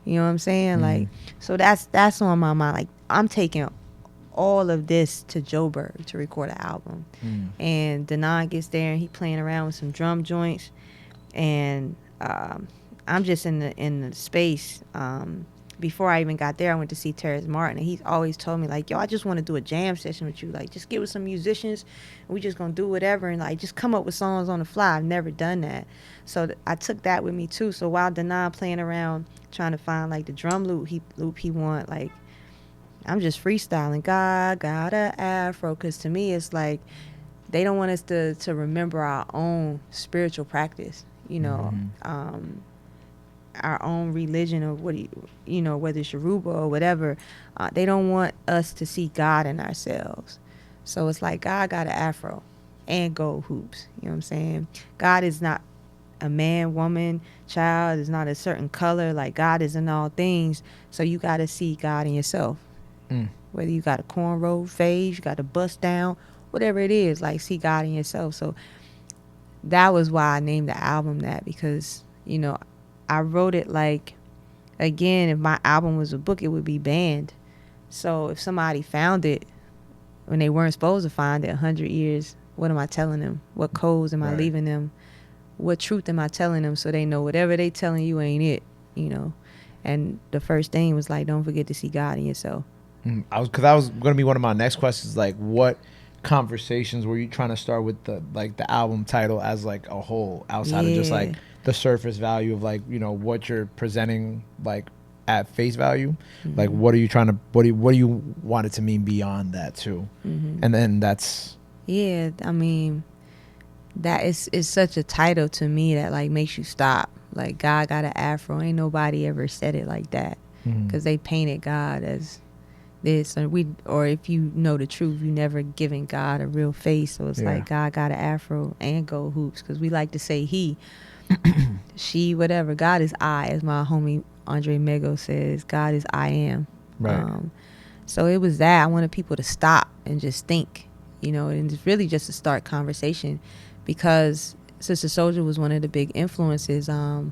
You know what I'm saying? Like, so that's on my mind. Like, I'm taking all of this to Joburg to record an album. And Denon gets there and he playing around with some drum joints, and I'm just in the space. Before I even got there, I went to see Terrence Martin, and he's always told me, like, yo, I just want to do a jam session with you. Like, just get with some musicians, and we just going to do whatever, and, like, just come up with songs on the fly. I've never done that. So I took that with me, too. So while Denon playing around trying to find, like, the drum loop he want, like, I'm just freestyling. God got a Afro, because to me, it's like they don't want us to remember our own spiritual practice, our own religion, or whether it's Yoruba or whatever. They don't want us to see God in ourselves. So it's like, God got an Afro and gold hoops. You know what I'm saying? God is not a man, woman, child. Is not a certain color. Like, God is in all things. So you got to see God in yourself. Whether you got a cornrow phase, you got a bust down, whatever it is, like, see God in yourself. So that was why I named the album that, because, I wrote it like, again, if my album was a book, it would be banned. So if somebody found it when they weren't supposed to find it 100 years, what am I telling them? What codes am I leaving them? What truth am I telling them, so they know whatever they telling you ain't it, And the first thing was like, don't forget to see God in yourself. Because that was going to be one of my next questions. Like, what conversations were you trying to start with the album title as like a whole, outside of just like the surface value of like, what you're presenting, like at face value? Like, what are you trying to, what do you want it to mean beyond that too? And then that's, I mean, that is such a title to me that like makes you stop. Like, God got an afro. Ain't nobody ever said it like that, because they painted God as this, or if you know the truth, you never given God a real face. So it's like God got an afro and gold hoops, because we like to say he, she, whatever. God is I, as my homie Andre Mego says. God is I am. Right. So it was that I wanted people to stop and just think, and it's really just to start conversation, because Sister Soldier was one of the big influences. I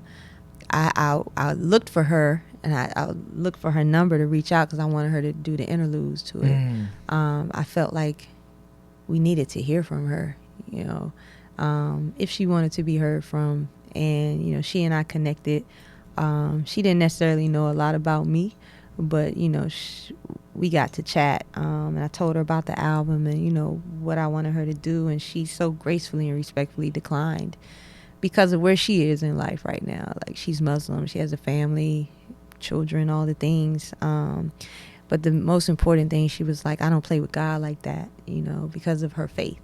looked for her, and I looked for her number to reach out, because I wanted her to do the interludes to it. I felt like we needed to hear from her, if she wanted to be heard from. And, she and I connected. She didn't necessarily know a lot about me, but, we got to chat. And I told her about the album and, what I wanted her to do. And she so gracefully and respectfully declined, because of where she is in life right now. Like, she's Muslim. She has a family, children, all the things. But the most important thing, she was like, I don't play with God like that, because of her faith.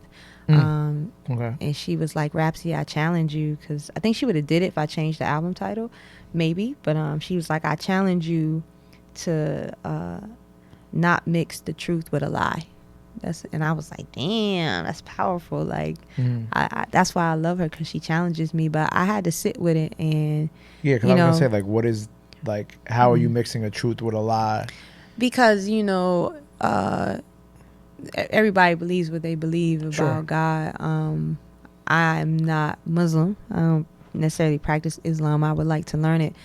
Okay. And she was like, Rapsody, I challenge you, because I think she would have did it if I changed the album title, maybe. But she was like, I challenge you to not mix the truth with a lie. And I was like, damn, that's powerful. Like, I that's why I love her, because she challenges me. But I had to sit with it. And because I was gonna say, like, what is, like, how are you mixing a truth with a lie? Because everybody believes what they believe about God. I'm not Muslim. I don't necessarily practice Islam. I would like to learn it.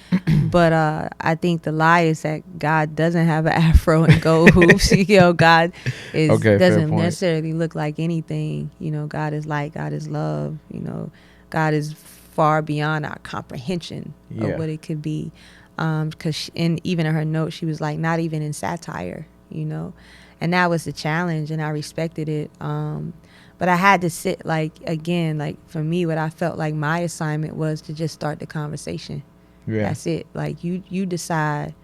But I think the lie is that God doesn't have an afro and gold hoops. God doesn't necessarily look like anything. God is light. God is love. God is far beyond our comprehension of what it could be. Because even in her note, she was like, not even in satire, and that was the challenge, and I respected it. But I had to sit, like, again, like, for me, what I felt like my assignment was to just start the conversation. That's it. Like, you decide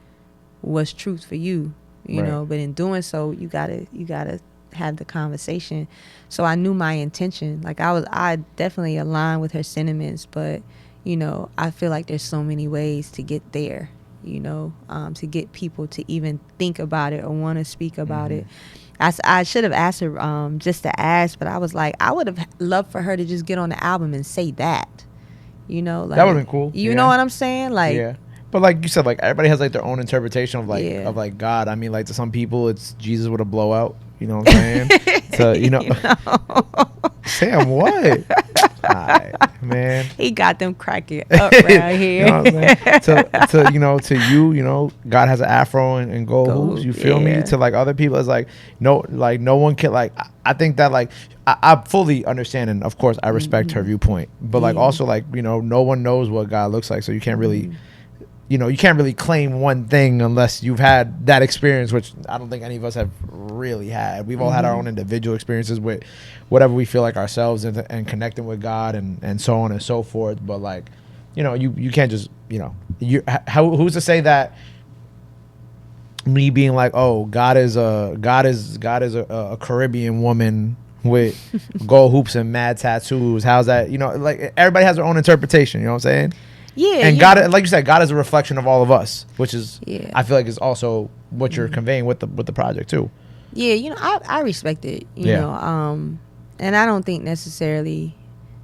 what's truth for you, know, but in doing so, you gotta have the conversation. So I knew my intention. Like, I definitely aligned with her sentiments, but, I feel like there's so many ways to get there, to get people to even think about it or want to speak about it. I should have asked her just to ask, but I was like, I would have loved for her to just get on the album and say that, like, that would have been cool. You know what I'm saying? Like, but like you said, like, everybody has like their own interpretation of like of like God. I mean, like, to some people, it's Jesus with a blowout. You know what I'm saying? Sam, what? Right, man. He got them cracking up right here. To you, God has an afro and gold hoops. You feel me? To like other people, it's like no one can, like, I think that, like, I fully understand, and of course I respect her viewpoint, but like also, like, no one knows what God looks like, so you can't really you can't really claim one thing unless you've had that experience, which I don't think any of us have really had. We've all had our own individual experiences with whatever we feel like ourselves and connecting with God and so on and so forth. But like, you can't just, who's to say that me being like, oh, God is a Caribbean woman with gold hoops and mad tattoos. How's that? Like, everybody has their own interpretation. You know what I'm saying? Yeah, and God, like you said, God is a reflection of all of us, which is, I feel like, is also what you're conveying with the project too. Yeah, I respect it. You know, and I don't think necessarily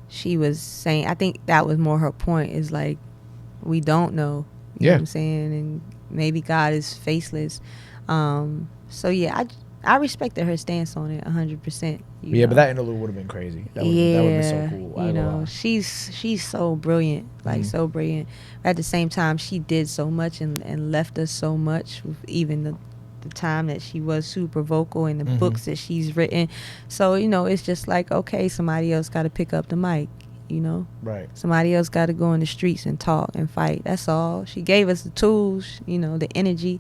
she was saying. I think that was more her point. Is like, we don't know. You know what I'm saying, and maybe God is faceless. So yeah, I respected her stance on it 100%. But that interlude would have been crazy. That would have been so cool. She's so brilliant, like so brilliant. At the same time, she did so much and left us so much, with even the time that she was super vocal in the books that she's written. So, it's just like, okay, somebody else got to pick up the mic, Right. Somebody else got to go in the streets and talk and fight. That's all. She gave us the tools, the energy.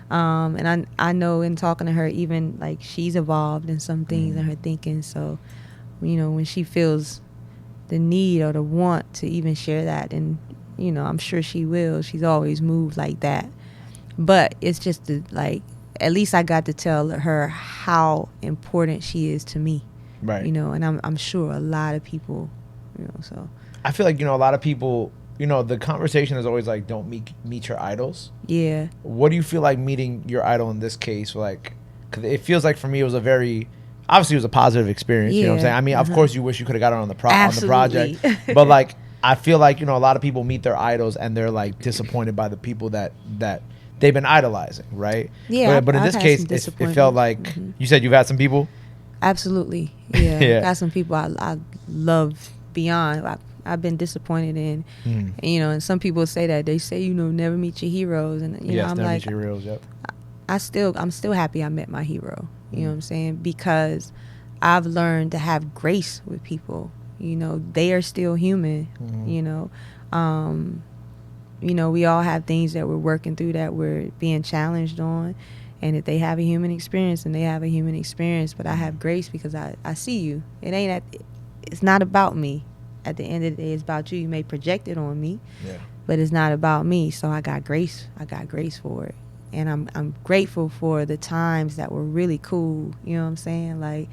And I know in talking to her, even like she's evolved in some things in her thinking. So, when she feels the need or the want to even share that, and I'm sure she will. She's always moved like that. But it's just like, at least I got to tell her how important she is to me. Right. And I'm sure a lot of people So I feel like, a lot of people, the conversation is always like, don't meet your idols. Yeah. What do you feel like meeting your idol in this case? Like, because it feels like for me, it was obviously it was a positive experience. You know what I'm saying? I mean, of course you wish you could have got it on the project, but like, I feel like, a lot of people meet their idols and they're like disappointed by the people that they've been idolizing. Right. Yeah. But in this case, it felt like you said you've had some people. Absolutely. Yeah. Yeah. Got some people I love beyond. I've been disappointed in, and some people say that they say, never meet your heroes. And, I'm never like, meet your heroes. Yep. I'm still happy I met my hero. You know what I'm saying? Because I've learned to have grace with people. They are still human. We all have things that we're working through that we're being challenged on. And if they have a human experience, and they have a human experience, but I have grace because I see you. It's not about me. At the end of the day, it's about you. You may project it on me, but it's not about me. So I got grace. I got grace for it. And I'm grateful for the times that were really cool. You know what I'm saying? Like,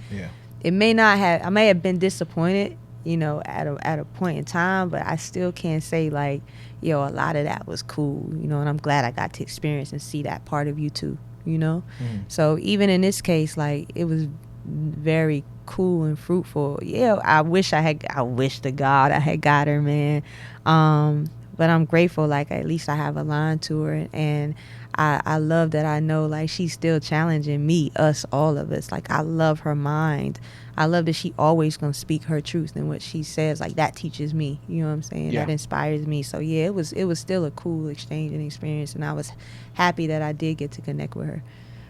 I may have been disappointed, at a point in time, but I still can't say like, a lot of that was cool, and I'm glad I got to experience and see that part of you too, So even in this case, like, it was very cool and fruitful. I wish to God I had got her, man. But I'm grateful, like, at least I have a line to her, and I love that I know, like, she's still challenging me, all of us. Like, I love her mind. I love that she always gonna speak her truth, and what she says, like, that teaches me. You know what I'm saying? That inspires me. So it was still a cool exchange and experience, and I was happy that I did get to connect with her.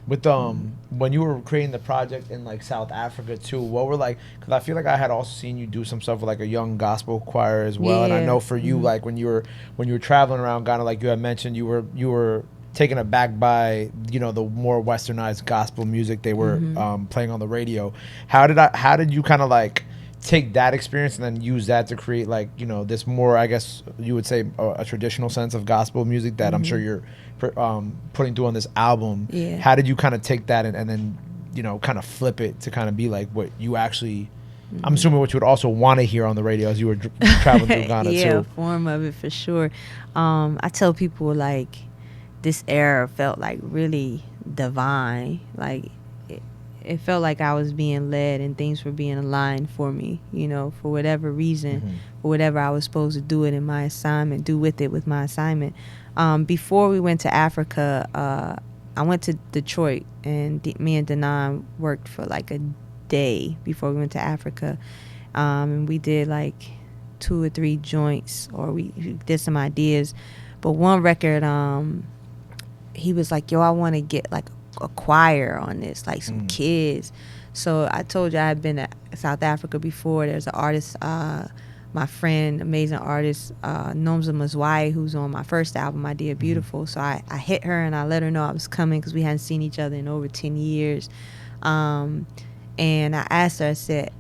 With when you were creating the project in like South Africa too, what were like? Because I feel like I had also seen you do some stuff with like a young gospel choir as well, and I know for you, like when you were traveling around Ghana, like you had mentioned, you were taken aback by the more westernized gospel music they were playing on the radio. How did you kind of like take that experience and then use that to create like this more, I guess you would say, a traditional sense of gospel music that I'm sure you're putting through on this album? How did you kind of take that and then kind of flip it to kind of be like what you actually, I'm assuming what you would also want to hear on the radio as you were traveling through Ghana too? Form of it for sure. I tell people, like, this era felt like really divine. Like, it felt like I was being led and things were being aligned for me, for whatever reason, for whatever I was supposed to do it in my assignment, do with it with my assignment. Before we went to Africa, I went to Detroit, and me and Denon worked for like a day before we went to Africa. And we did like 2 or 3 joints, or we did some ideas. But one record, he was like, yo, I want to get like a choir on this, like some kids. So I told you I had been to South Africa before. There's an artist, my friend, amazing artist, Nomza Mazwai, who's on my first album, My Dear Beautiful. So I hit her and I let her know I was coming because we hadn't seen each other in over 10 years. And I asked her, I said,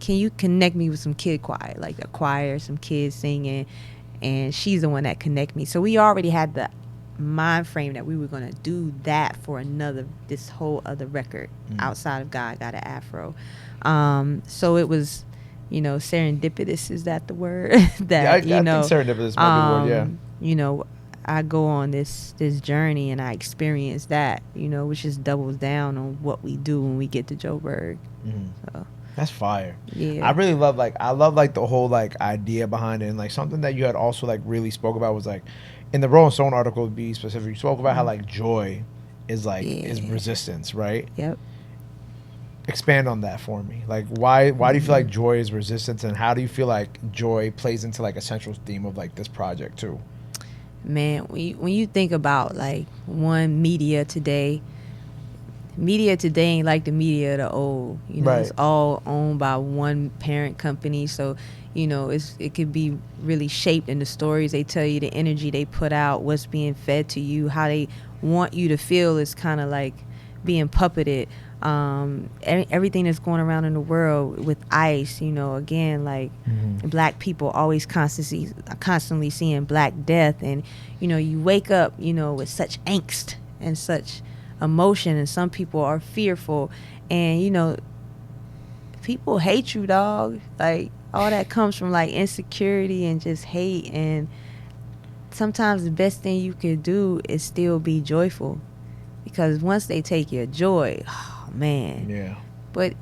can you connect me with some kid choir, like a choir, some kids singing? And she's the one that connected me. So we already had the mind frame that we were going to do that for this whole other record outside of God Got an Afro. So it was, serendipitous, is that the word? That, I think serendipitous might be the word, I go on this journey and I experience that, which just doubles down on what we do when we get to Joburg. So. That's fire. Yeah. I really love the whole like idea behind it, and like something that you had also like really spoke about was like in the Rolling Stone article, to be specific, you spoke about how like joy is like is resistance, right? Yep. Expand on that for me. Like why do you feel like joy is resistance, and how do you feel like joy plays into like a central theme of like this project too? Man, when you think about like media today ain't like the media of the old. It's all owned by one parent company. So, it could be really shaped in the stories they tell you, the energy they put out, what's being fed to you, how they want you to feel is kind of like being puppeted. Everything that's going around in the world with ICE, again, like black people always constantly seeing black death. And, you wake up, with such angst and such emotion, and some people are fearful, and people hate you, dog. Like, all that comes from like insecurity and just hate. And sometimes the best thing you could do is still be joyful, because once they take your joy, oh man. Yeah. But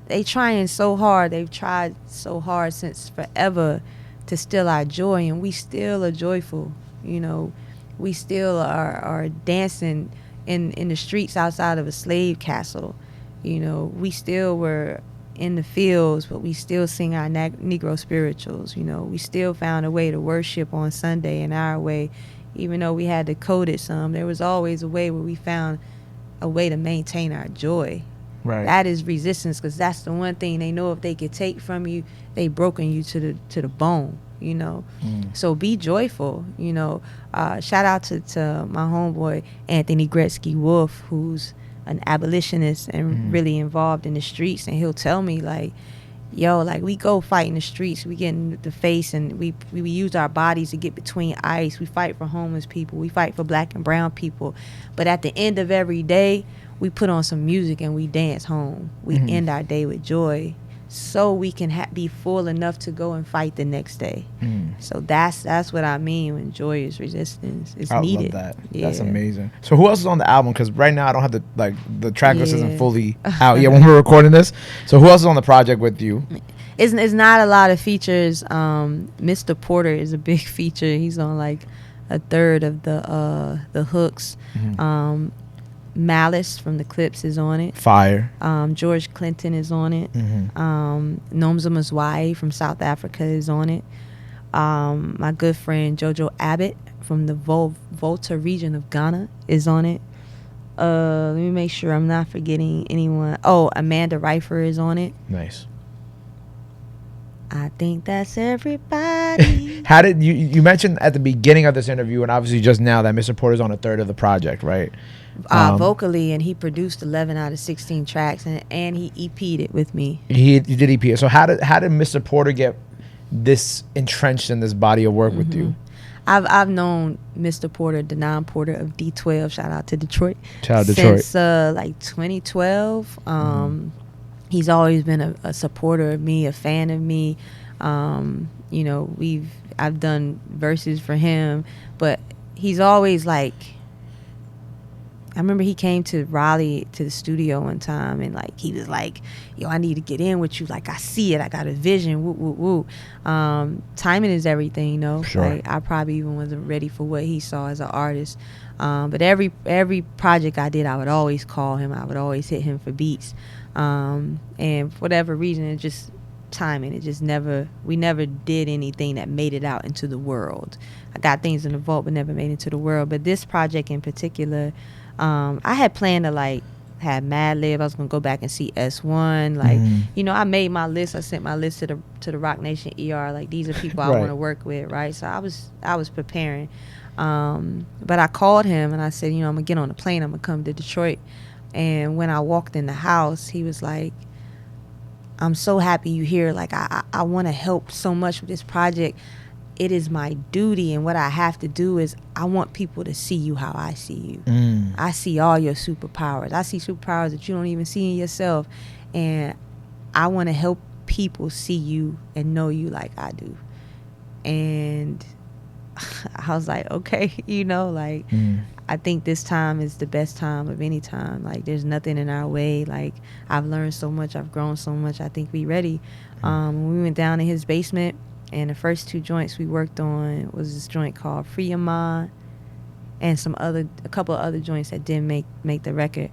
they trying so hard. They've tried so hard since forever to steal our joy, and we still are joyful. You know, we still are dancing in the streets outside of a slave castle. You know, we still were in the fields, but we still sing our Negro spirituals. You know, we still found a way to worship on Sunday in our way, even though we had to code it some. There was always a way where we found a way to maintain our joy. Right. That is resistance, because that's the one thing they know if they could take from you, they broken you to the bone. You know, so be joyful. You know, shout out to my homeboy Anthony Gretzky Wolf, who's an abolitionist and really involved in the streets, and he'll tell me like, yo, like we go fight in the streets, we get in the face, and we use our bodies to get between ice. We fight for homeless people, we fight for black and brown people, but at the end of every day, we put on some music and we dance home. We end our day with joy, so we can be full enough to go and fight the next day. So that's what I mean when joy is resistance. It's needed. I love that. Yeah. That's amazing. So who else is on the album? Because right now I don't have the track list isn't fully out yet when we're recording this. So who else is on the project with you? It's not a lot of features. Mr. Porter is a big feature. He's on like a third of the hooks. Malice from the Clips is on it. Fire. George Clinton is on it. Nomza Mazwai from South Africa is on it. My good friend Jojo Abbott from the Volta region of Ghana is on it. Let me make sure I'm not forgetting anyone. Oh, Amanda Reifer is on it. Nice. I think that's everybody. How did you mentioned at the beginning of this interview, and obviously just now, that Mr. Porter's on a third of the project, right? Vocally, and he produced 11 out of 16 tracks, and he EP'd it with me. He did EP it. So how did Mr. Porter get this entrenched in this body of work with you? I've known Mr. Porter, Denon Porter of D12. Shout out to Detroit. Shout out to Detroit. Since like 2012. He's always been a supporter of me, a fan of me. You know, I've done verses for him, but he's always like, I remember he came to Raleigh to the studio one time, and like he was like, yo, I need to get in with you. Like, I see it. I got a vision. Woo, woo, woo. Timing is everything, you know? Sure. Like, I probably even wasn't ready for what he saw as an artist. But every project I did, I would always call him. I would always hit him for beats. And for whatever reason, it just timing. It just we never did anything that made it out into the world. I got things in the vault, but never made it into the world. But this project in particular, I had planned to like have Mad Lib. I was gonna go back and see S1. Like, you know, I made my list. I sent my list to the Rock Nation ER. Like, these are people I want to work with, right? So I was preparing. But I called him and I said, you know, I'm gonna get on the plane. I'm gonna come to Detroit. And when I walked in the house, he was like, I'm so happy you here. Like, I want to help so much with this project. It is my duty, and what I have to do is I want people to see you how I see you. I see all your superpowers. I see superpowers that you don't even see in yourself, and I want to help people see you and know you like I do. And I was like, okay, you know, like, I think this time is the best time of any time. Like, there's nothing in our way. Like, I've learned so much. I've grown so much. I think we ready. We went down in his basement, and the first two joints we worked on was this joint called Free Your Mind, and a couple of other joints that didn't make the record.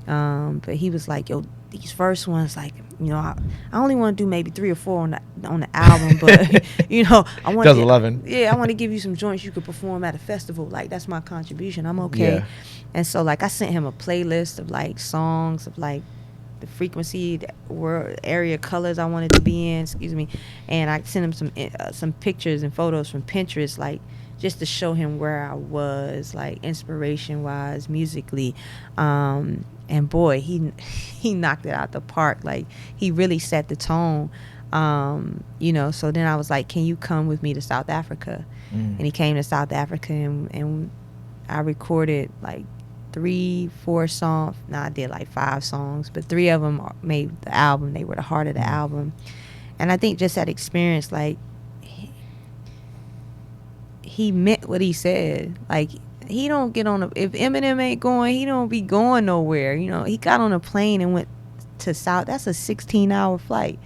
But he was like, yo, these first ones, like, you know, I only want to do maybe 3 or 4 on the album, but you know, I want 11. Yeah, I want to give you some joints you could perform at a festival. Like, that's my contribution. I'm okay. Yeah. And so, like, I sent him a playlist of like songs of like the frequency, the word, area, colors I wanted to be in. Excuse me. And I sent him some pictures and photos from Pinterest, like, just to show him where I was, like, inspiration wise, musically. And boy, he knocked it out the park. Like, he really set the tone. You know, so then I was like, can you come with me to South Africa? And he came to South Africa, and I recorded like 3-4 songs. No, I did like 5 songs, but 3 of them made the album. They were the heart of the album. And I think just that experience, like, he meant what he said. Like, he don't get on if Eminem ain't going, he don't be going nowhere. You know, he got on a plane and went to that's a 16-hour flight.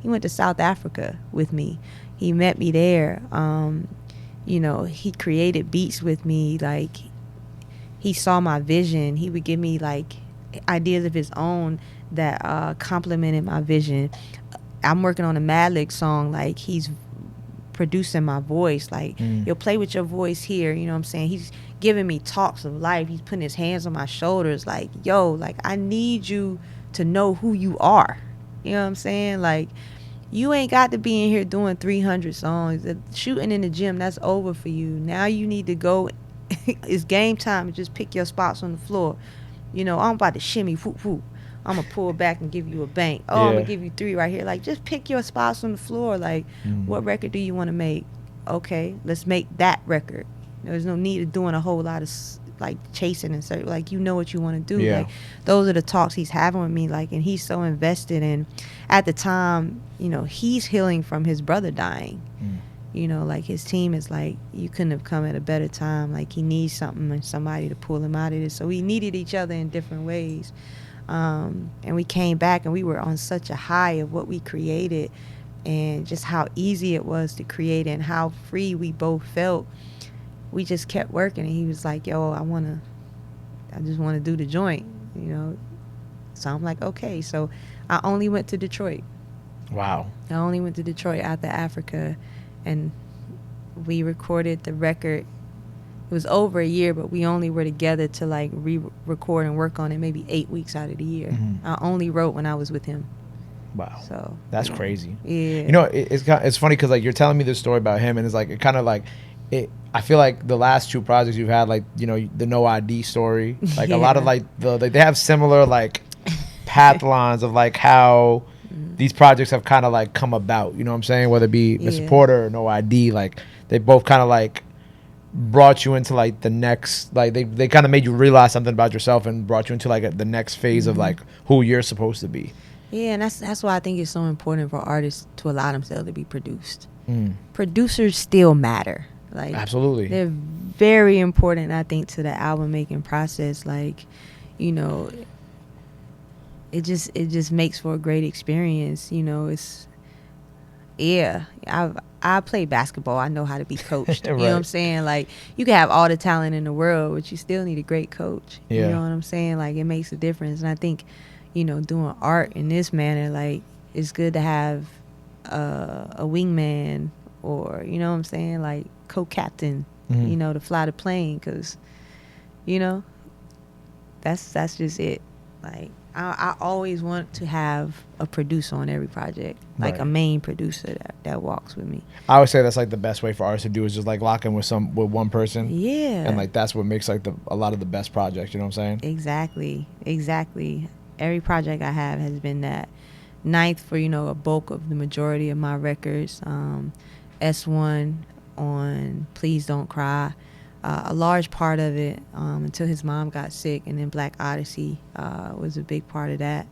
He went to South Africa with me. He met me there. You know, he created beats with me. Like, he saw my vision. He would give me like ideas of his own that complemented my vision. I'm working on a Madlib song. Like, he's producing my voice. Like, you'll play with your voice here. You know what I'm saying? He's giving me talks of life. He's putting his hands on my shoulders. Like, yo, like, I need you to know who you are. You know what I'm saying? Like, you ain't got to be in here doing 300 songs. Shooting in the gym, that's over for you. Now you need to go. It's game time. Just pick your spots on the floor. You know, I'm about to shimmy, whoop, whoop. I'm going to pull back and give you a bank. Oh, I'm going to give you 3 right here. Like, just pick your spots on the floor. Like, what record do you want to make? Okay, let's make that record. There's no need of doing a whole lot of, like, chasing and stuff. Like, you know what you want to do. Like, those are the talks he's having with me. Like, and he's so invested in, at the time, you know, he's healing from his brother dying. You know, like, his team is like, you couldn't have come at a better time. Like, he needs something and somebody to pull him out of this. So we needed each other in different ways. And we came back and we were on such a high of what we created and just how easy it was to create and how free we both felt. We just kept working, and he was like, yo, I just want to do the joint, you know. So I'm like, okay. So I only went to Detroit. Wow. I only went to Detroit after Africa, and we recorded the record. It was over a year, but we only were together to, like, re-record and work on it maybe 8 weeks out of the year. I only wrote when I was with him. Wow. So that's crazy. Yeah. You know, it's funny because, like, you're telling me this story about him, and it's like, it kind of like, I feel like the last 2 projects you've had, like, you know, the No ID story, like, a lot of, like, they have similar, like, path lines of, like, how these projects have kind of, like, come about, you know what I'm saying? Whether it be Mr. Porter or No ID, like, they both kind of, like, brought you into, like, the next, like, they kind of made you realize something about yourself and brought you into, like, the next phase of, like, who you're supposed to be. Yeah, and that's why I think it's so important for artists to allow themselves to be produced. Producers still matter. Like, absolutely, they're very important, I think, to the album making process. Like, you know, it just makes for a great experience. You know, I play basketball. I know how to be coached. Right. You know what I'm saying? Like, you can have all the talent in the world, but you still need a great coach. Yeah. You know what I'm saying? Like, it makes a difference. And I think, you know, doing art in this manner, like, it's good to have a wingman, or, you know what I'm saying, like, co-captain, you know, to fly the plane, because, you know, that's just it. Like, I always want to have a producer on every project, like a main producer that walks with me. I always say that's, like, the best way for artists to do is just, like, lock in with one person. Yeah. And, like, that's what makes, like, a lot of the best projects, you know what I'm saying? Exactly. Every project I have has been that. Ninth for, you know, a bulk of the majority of my records. S1 on Please Don't Cry. A large part of it until his mom got sick, and then Black Odyssey was a big part of that.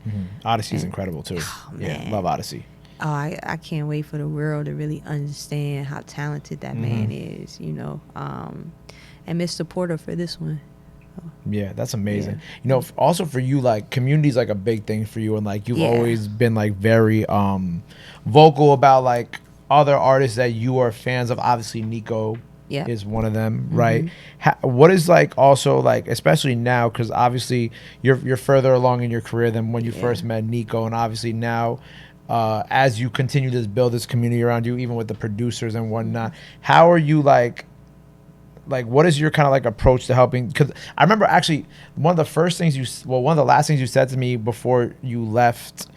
Odyssey's incredible too. Oh, yeah, love Odyssey. Oh, I can't wait for the world to really understand how talented that man is, you know. And Mr. Porter for this one. Yeah, that's amazing. You know, also for you, like, community's like a big thing for you, and, like, you've always been, like, very vocal about, like, other artists that you are fans of. Obviously Nico is one of them, right? What is, like, also, like, especially now, because obviously you're further along in your career than when you first met Nico, and obviously now as you continue to build this community around you, even with the producers and whatnot, how are you, like, what is your kind of, like, approach to helping? Because I remember actually one of the last things you said to me before you left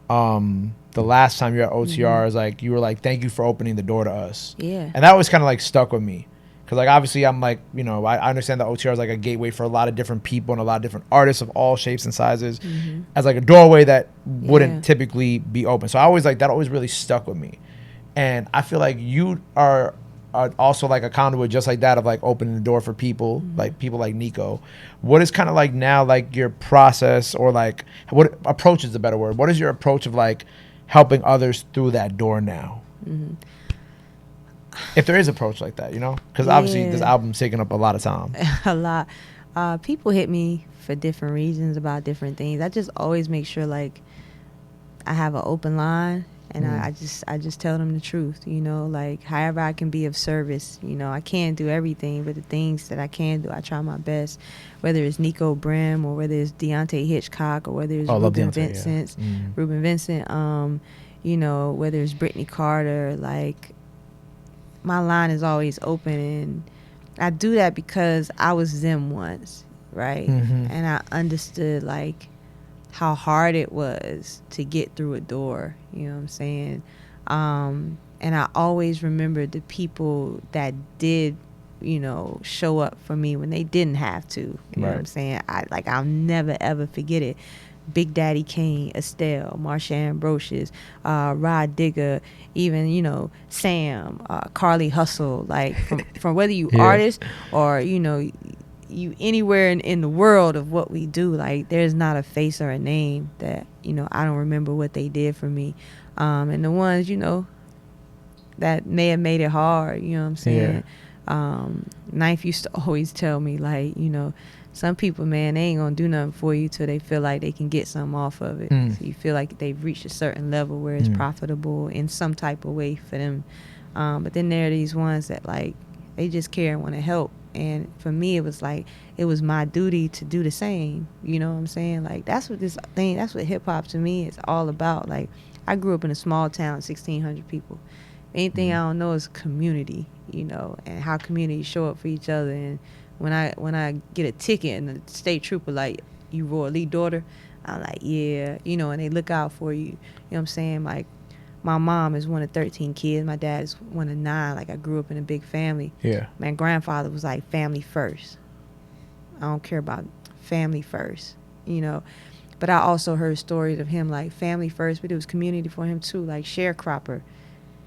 the last time you were at OTR is, like, you were like, thank you for opening the door to us. Yeah. And that always kind of, like, stuck with me. Because, like, obviously I'm, like, you know, I understand that OTR is, like, a gateway for a lot of different people and a lot of different artists of all shapes and sizes as, like, a doorway that wouldn't typically be open. So I always, like, that always really stuck with me. And I feel like you are also, like, a conduit just like that of, like, opening the door for people, like people like Nico. What is kind of, like, now, like, your process, or, like, what approach is the better word? What is your approach of, like, helping others through that door now? Mm-hmm. If there is an approach like that, you know, because obviously this album's taking up a lot of time. A lot. People hit me for different reasons about different things. I just always make sure like I have an open line, and I just tell them the truth, you know, like however I can be of service. You know, I can't do everything, but the things that I can do, I try my best, whether it's Nico Brim or whether it's Deontay Hitchcock or whether it's Ruben Vincent, you know, whether it's Brittany Carter. Like, my line is always open, and I do that because I was them once, right? Mm-hmm. And I understood like how hard it was to get through a door, you know what I'm saying? And I always remember the people that did, you know, show up for me when they didn't have to, you know what I'm saying? I'll never ever forget it. Big Daddy Kane, Estelle, Marsha Ambrosius, Rod Digger, even, you know, Sam, Carly Hustle, like from whether you artist or, you know, you anywhere in the world of what we do, like there's not a face or a name that, you know, I don't remember what they did for me. And the ones, you know, that may have made it hard, you know what I'm saying? Knife used to always tell me, like, you know, some people, man, they ain't gonna do nothing for you till they feel like they can get something off of it. So you feel like they've reached a certain level where it's profitable in some type of way for them. But then there are these ones that, like, they just care and want to help. And for me, it was like, it was my duty to do the same. You know what I'm saying? Like, that's what hip hop to me is all about. Like, I grew up in a small town, 1,600 people. Anything I don't know is community, you know, and how communities show up for each other. And when I get a ticket and the state trooper like, you Roy Lee daughter, I'm like, yeah, you know, and they look out for you. You know what I'm saying? Like, my mom is one of 13 kids. My dad is one of 9. Like, I grew up in a big family. Yeah. My grandfather was like, family first. I don't care about family first, you know. But I also heard stories of him like family first, but it was community for him too. Like sharecropper,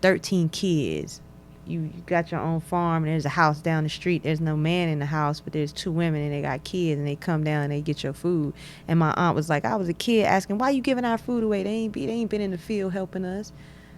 13 kids. You got your own farm, and there's a house down the street. There's no man in the house, but there's 2 women, and they got kids, and they come down and they get your food. And my aunt was like, I was a kid asking, why you giving our food away? They ain't been in the field helping us.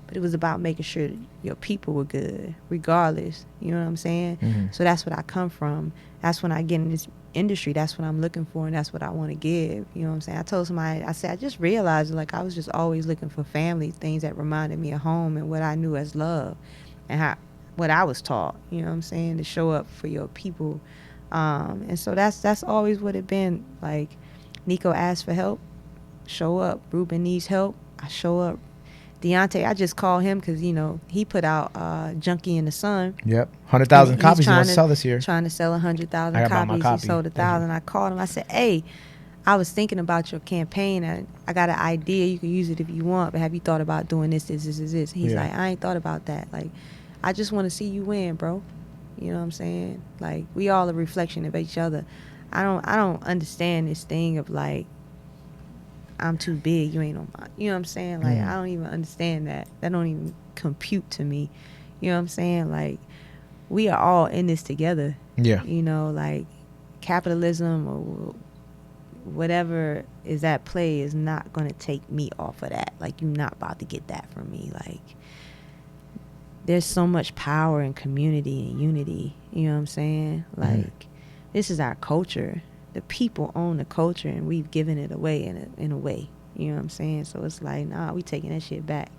But it was about making sure that your people were good, regardless. You know what I'm saying? Mm-hmm. So that's what I come from. That's when I get in this industry. That's what I'm looking for, and that's what I want to give. You know what I'm saying? I told somebody, I said, I just realized, like, I was just always looking for family, things that reminded me of home and what I knew as love, and what I was taught. You know what I'm saying? To show up for your people. And so that's always what it been. Like, Nico asked for help, show up. Ruben needs help, I show up. Deontay, I just call him because, you know, he put out Junkie in the Sun. Yep. 100,000 copies he wants to sell this year. Trying to sell 100,000 copies. He sold 1,000. I called him. I said, hey, I was thinking about your campaign. I got an idea. You can use it if you want, but have you thought about doing this? He's like, I ain't thought about that. Like, I just want to see you win, bro. You know what I'm saying? Like, we all a reflection of each other. I don't understand this thing of, like, I'm too big, you ain't on my, you know what I'm saying? Like, I don't even understand that. That don't even compute to me. You know what I'm saying? Like, we are all in this together. Yeah. You know, like, capitalism or whatever is at play is not going to take me off of that. Like, you're not about to get that from me. Like, there's so much power in community and unity. You know what I'm saying? Like, this is our culture. The people own the culture, and we've given it away in a way. You know what I'm saying? So it's like, nah, we taking that shit back,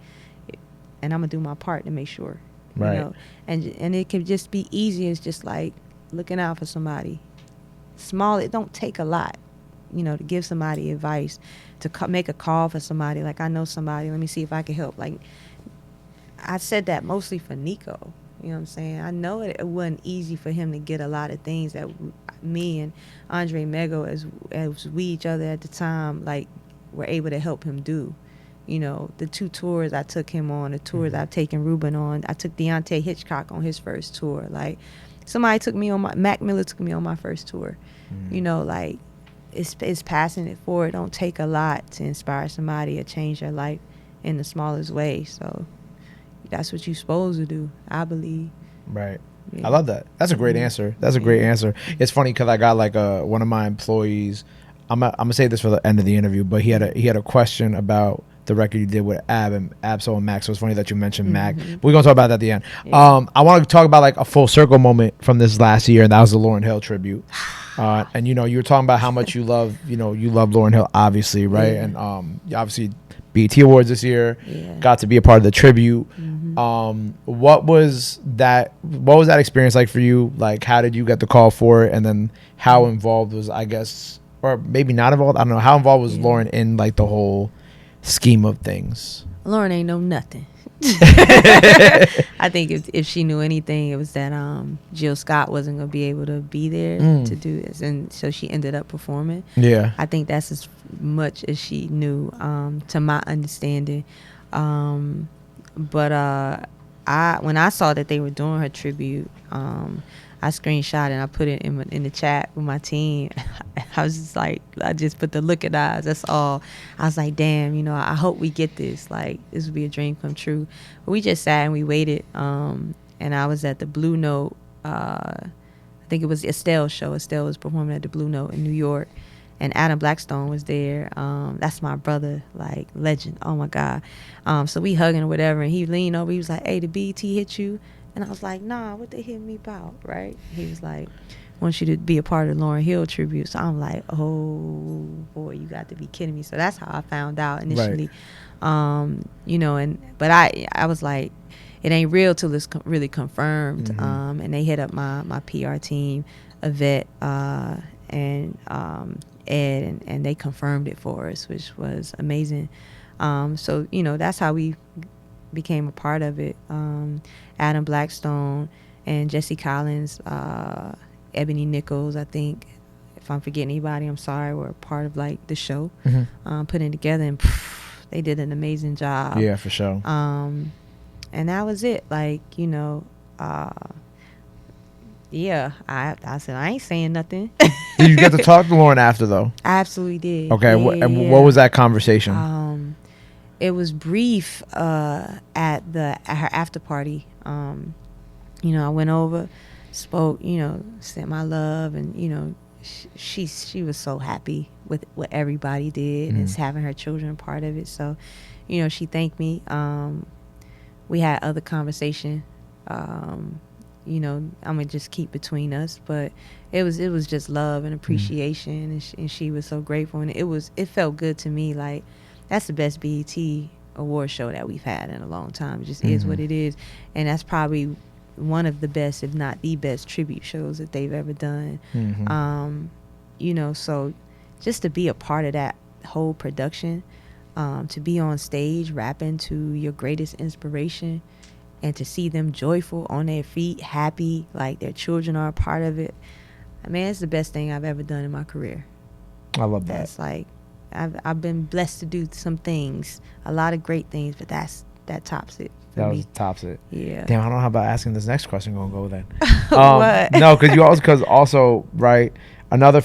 and I'm gonna do my part to make sure. Right. You know, and it can just be easy. It's just like looking out for somebody. Small. It don't take a lot, you know, to give somebody advice, to make a call for somebody. Like, I know somebody. Let me see if I can help. Like, I said that mostly for Nico. You know what I'm saying? I know it wasn't easy for him to get a lot of things that me and Andre Mego, as we each other at the time, like, were able to help him do. You know, the 2 tours I took him on, the tours I've taken Ruben on. I took Deontay Hitchcock on his first tour. Like, somebody took me on Mac Miller took me on my first tour. You know, like, it's passing it forward. It don't take a lot to inspire somebody or change their life in the smallest way. So that's what you're supposed to do, I believe. Right. Yeah. I love that. That's a great answer. That's a great answer. It's funny because I got like one of my employees. I'm gonna say this for the end of the interview, but he had a question about the record you did with Absol and Mac. So it's funny that you mentioned Mac. Mm-hmm. We're gonna talk about that at the end. Yeah. I want to talk about like a full circle moment from this last year, and that was the Lauryn Hill tribute. And you were talking about how much you love Lauryn Hill, obviously, right? Yeah. And obviously BET Awards this year, Yeah. got to be a part of the tribute. Mm-hmm. What was that experience like for you? Like, how did you get the call for it, and then how involved was, I guess, or maybe not involved, I don't know, how involved was Lauryn in like the whole scheme of things? Lauryn ain't know nothing. I think if she knew anything, it was that Jill Scott wasn't gonna be able to be there to do this, and so she ended up performing. Yeah, I think that's as much as she knew, to my understanding. But when I saw that they were doing her tribute, I screenshot and I put it in the chat with my team. I was just like, I just put the look at eyes. That's all. I was like, damn, I hope we get this. Like, this would be a dream come true. But we just sat and we waited. And I was at the Blue Note. I think it was Estelle's show. Estelle was performing at the Blue Note in New York. And Adam Blackstone was there. That's my brother, like, legend. Oh, my God. So we hugging or whatever. And he leaned over. He was like, hey, the BET hit you? And I was like, nah, what they hit me about, right? He was like, want you to be a part of the Lauryn Hill tribute. So I'm like, oh, boy, you got to be kidding me. So that's how I found out initially. Right. But I was like, it ain't real till it's really confirmed. Mm-hmm. And they hit up my PR team, Yvette, and Ed, and they confirmed it for us, which was amazing. So, that's how we became a part of it. Adam Blackstone and Jesse Collins, Ebony Nichols, I think. If I'm forgetting anybody, I'm sorry. Were a part of like the show, putting it together, and they did an amazing job. Yeah, for sure. And that was it. Like, yeah. I said I ain't saying nothing. Did you get to talk to Lauryn after though? I absolutely did. Okay, what was that conversation? It was brief at her after party. I went over, spoke, sent my love, and she was so happy with what everybody did, and having her children part of it. So, she thanked me. We had other conversation. I'm gonna just keep between us, but it was just love and appreciation, and she was so grateful, and it felt good to me. Like, that's the best BET award show that we've had in a long time. It just is what it is, and that's probably one of the best, if not the best, tribute shows that they've ever done. So just to be a part of that whole production, to be on stage rapping to your greatest inspiration, and to see them joyful, on their feet, happy, like their children are a part of it. I mean, it's the best thing I've ever done in my career. I love that. That's like, I've been blessed to do some things, a lot of great things, but that tops it. Tops it. Yeah. Damn, I don't know how about asking this next question. Gonna go then. What? No, because also right. Another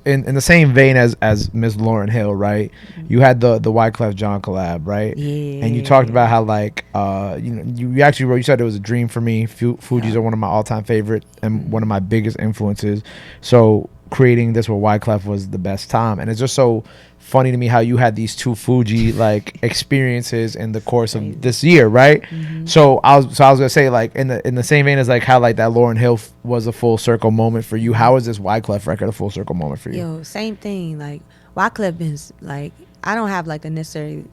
in the same vein as Miss Lauryn Hill, right? You had the Wyclef Jean collab, right? Yeah. And you talked about how like you actually wrote. You said it was a dream for me. Fugees are one of my all-time favorite and one of my biggest influences. So creating this with Wyclef was the best time, and it's just so funny to me how you had these two Fuji like experiences in the course of this year, right? So I was gonna say, like, in the same vein as like how like that Lauryn Hill was a full circle moment for you. How is this Wyclef record a full circle moment for you? Yo, same thing. Like, Wyclef is like, I don't have like a necessarily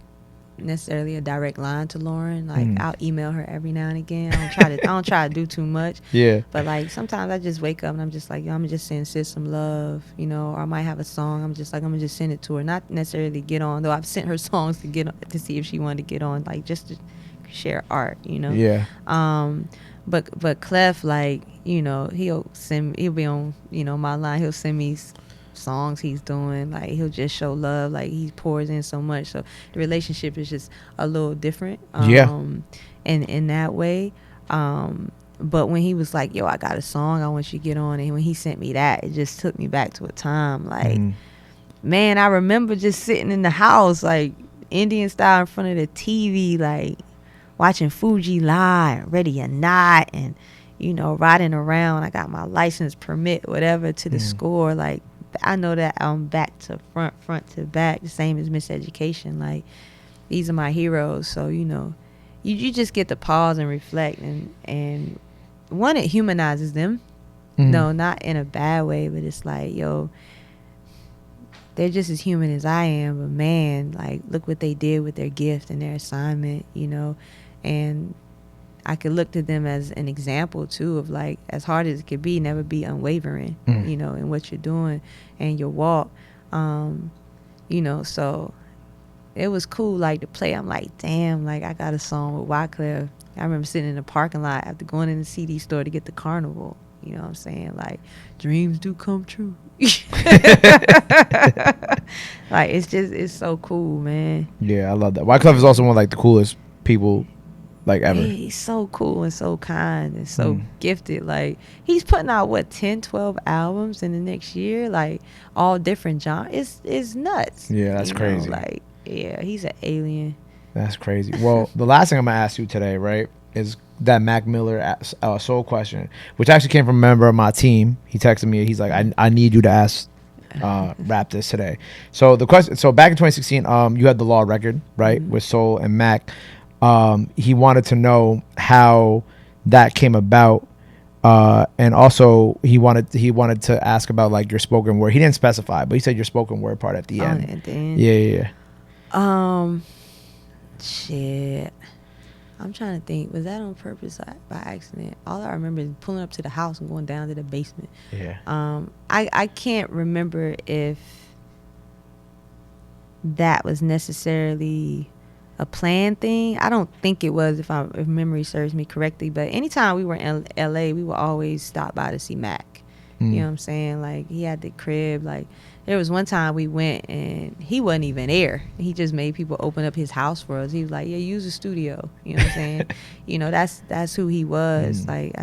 a direct line to Lauryn. Like, I'll email her every now and again. I don't try to do too much. Yeah. But like, sometimes I just wake up and I'm just like, yo, I'm gonna just send sis some love, or I might have a song. I'm gonna just send it to her. Not necessarily get on, though I've sent her songs to get on, to see if she wanted to get on, like, just to share art, Yeah. But Clef, like, he'll be on, my line. He'll send me songs he's doing. Like, he'll just show love. Like, he pours in so much. So the relationship is just a little different. In that way. But when he was like, yo, I got a song I want you to get on, and when he sent me that, it just took me back to a time. Like, man, I remember just sitting in the house, like, Indian style, in front of the TV, like, watching Fuji live, Ready or Not, and, riding around. I got my license, permit, whatever, to the score. Like, I know that I'm back to front to back, the same as Miss Education. Like, these are my heroes. So, you know, you just get to pause and reflect, and one, it humanizes them. No, not in a bad way, but it's like, yo, they're just as human as I am, but man, like, look what they did with their gift and their assignment, you know. And I could look to them as an example too of, like, as hard as it could be, never be unwavering, you know, in what you're doing and your walk. You know, so it was cool, like, to play. I'm like, damn, like, I got a song with Wyclef. I remember sitting in the parking lot after going in the CD store to get the Carnival. You know what I'm saying? Like, dreams do come true. Like, it's so cool, man. Yeah, I love that. Wyclef is also one of, like, the coolest people, like, ever. Yeah, he's so cool and so kind and so gifted. Like, he's putting out, what, 10, 12 albums in the next year? Like, all different genres. It's nuts. Yeah, that's crazy. Like, yeah, he's an alien. That's crazy. Well, the last thing I'm going to ask you today, right, is that Mac Miller soul question, which actually came from a member of my team. He texted me. He's like, I need you to ask Rap this today. So the question. So back in 2016, you had the Law record, right, with Soul and Mac. He wanted to know how that came about, and also he wanted to ask about, like, your spoken word. He didn't specify, but he said your spoken word part at the end. At the end. Yeah. Shit. I'm trying to think. Was that on purpose or by accident? All I remember is pulling up to the house and going down to the basement. Yeah. I can't remember if that was necessarily a planned thing. I don't think it was, if memory serves me correctly. But anytime we were in LA, we would always stop by to see Mac. You know what I'm saying? Like, he had the crib. Like, there was one time we went and he wasn't even there. He just made people open up his house for us. He was like, yeah, use the studio. You know what I'm saying? You know, that's who he was. Like,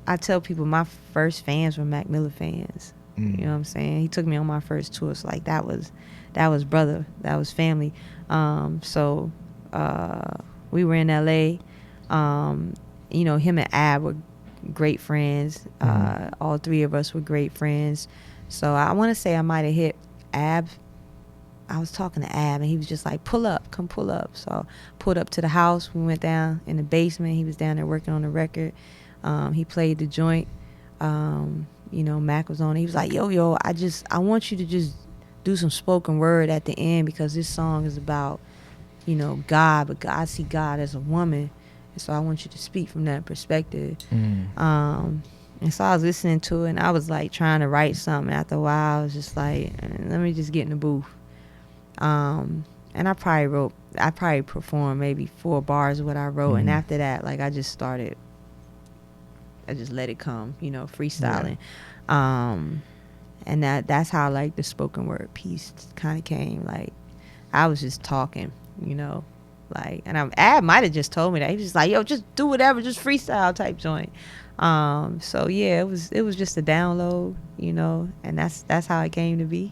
I tell people my first fans were Mac Miller fans. You know what I'm saying? He took me on my first tour. So, like, that was brother. That was family. So we were in LA. You know, him and Ab were great friends. All three of us were great friends. So I want to say I might have hit Ab. I was talking to Ab and he was just like, come pull up. So I pulled up to the house. We went down in the basement. He was down there working on the record. He played the joint. You know, Mac was on it. He was like, yo, I want you to just do some spoken word at the end, because this song is about, you know, God, but I see God as a woman. So I want you to speak from that perspective. And so I was listening to it and I was like trying to write something. After a while, I was just like, let me just get in the booth. And I probably performed maybe 4 bars of what I wrote. And after that, like, I just let it come, you know, freestyling. And that's how, like, the spoken word piece kind of came. Like, I was just talking, you know. Like, and Ab might have just told me that. He was just like, yo, just do whatever, just freestyle type joint. So yeah, it was just a download, you know, and that's how it came to be.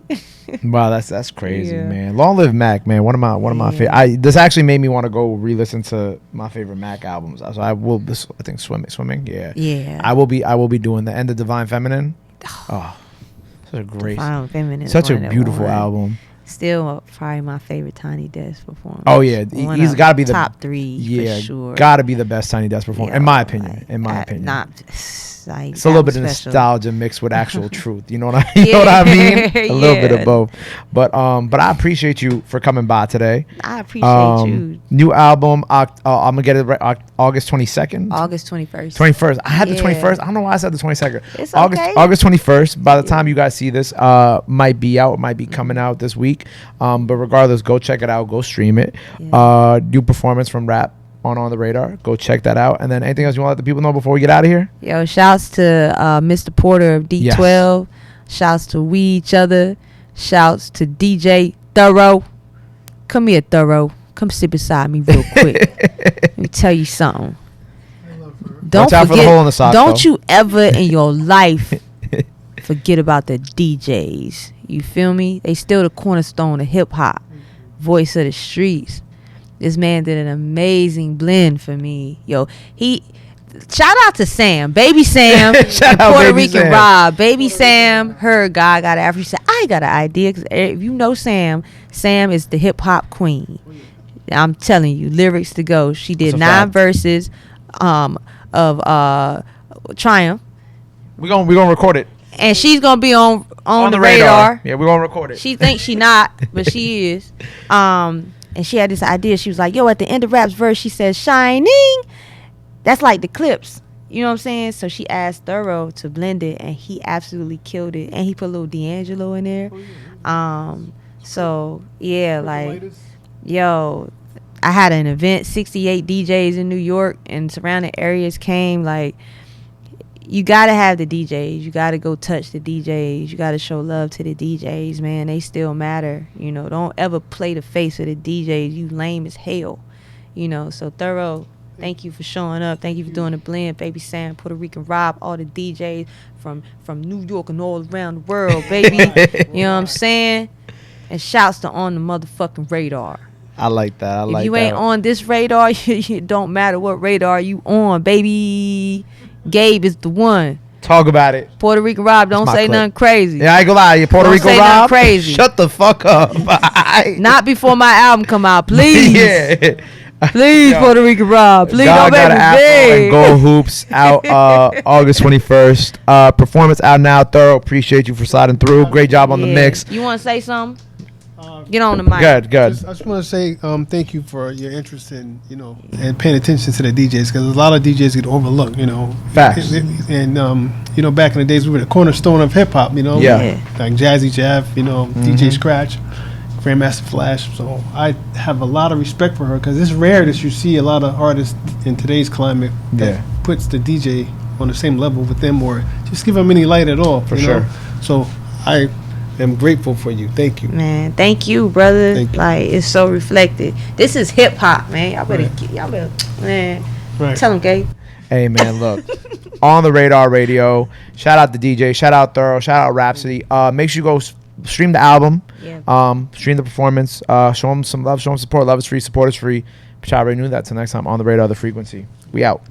Wow, that's crazy, man. Long live Mac, man. One of my favorite. This actually made me want to go re-listen to my favorite Mac albums. So I think swimming. Yeah. I will be doing the End of Divine Feminine. Oh, such a great, Divine Feminine, such a beautiful album. Still probably my favorite Tiny Desk performance. Oh yeah, he's got to be the top 3 for sure. Got to be the best Tiny Desk performer, in my opinion. Not, like, it's a little bit of nostalgia mixed with actual truth. You know what I mean? You know what I mean? A little bit of both. But I appreciate you for coming by today. I appreciate you. New album. I'm gonna get it right. August 22nd. August 21st. 21st. I had the 21st. I don't know why I said the 22nd. It's okay. August 21st. By the time you guys see this, might be out. Might be coming out this week. But regardless, go check it out. Go stream it. New performance from Rap on the Radar. Go check that out. And then anything else you want to let the people know before we get out of here? Yo, shouts to Mr. Porter of D12. Yes. Shouts to We Each Other. Shouts to DJ Thorough. Come here, Thorough. Come sit beside me real quick. Let me tell you something. Don't forget, for the hole in the sock, don't you ever in your life forget about the DJs. You feel me? They still the cornerstone of hip hop. Voice of the streets. This man did an amazing blend for me. Yo, shout out to Sam, Baby Sam, and Puerto Rican Rob. Baby Sam, her guy got an Afro. She said, I got an idea. Because if you know Sam is the hip hop queen. I'm telling you, lyrics to go. She did 9 verses of Triumph. We're gonna record it. And she's gonna be on the radar. Yeah, we're gonna record it. She thinks she not, but she is. And she had this idea. She was like, yo, at the end of Rap's verse, she says, shining. That's like the Clips. You know what I'm saying? So she asked Thorough to blend it, and he absolutely killed it. And he put a little D'Angelo in there. So, yeah, like, yo, I had an event, 68 DJs in New York, and surrounding areas came. Like, you got to have the DJs. You got to go touch the DJs. You got to show love to the DJs, man. They still matter. You know, don't ever play the face of the DJs. You lame as hell. You know, so Thorough, thank you for showing up. Thank you for doing the blend. Baby Sam, Puerto Rican Rob, all the DJs from New York and all around the world, baby. You know what I'm saying? And shouts to On the Motherfucking Radar. I like that. If you ain't on this radar, it don't matter what radar you on, baby. Gabe is the one. Talk about it. Puerto Rican Rob, don't say nothing crazy. Yeah, I ain't gonna lie. You Puerto Rican Rob, crazy. Shut the fuck up. Not before my album come out, please. Yeah. Please, yo, Puerto Rican Rob. Please don't make me big. Gold Hoops out August 21st. Performance out now. Thorough. Appreciate you for sliding through. Great job on the mix. You want to say something? Get on the mic. Good. I just want to say thank you for your interest in, and paying attention to the DJs, because a lot of DJs get overlooked, Facts. And, back in the days, we were the cornerstone of hip hop, Yeah. Like Jazzy Jeff, DJ Scratch, Grandmaster Flash. So I have a lot of respect for her, because it's rare that you see a lot of artists in today's climate that puts the DJ on the same level with them, or just give them any light at all. For sure. So I am grateful for you. Thank you, man. Thank you, brother. Thank you. Like, it's so reflected. This is hip hop, man. Y'all better man. Right. Tell them, Gabe. Hey, man, look. On the Radar Radio. Shout out the DJ. Shout out Thorough. Shout out Rapsody. Make sure you go stream the album. Yeah. Stream the performance. Show them some love. Show them support. Love is free. Support is free. But y'all already knew that. Till next time, On the Radar, the frequency. We out.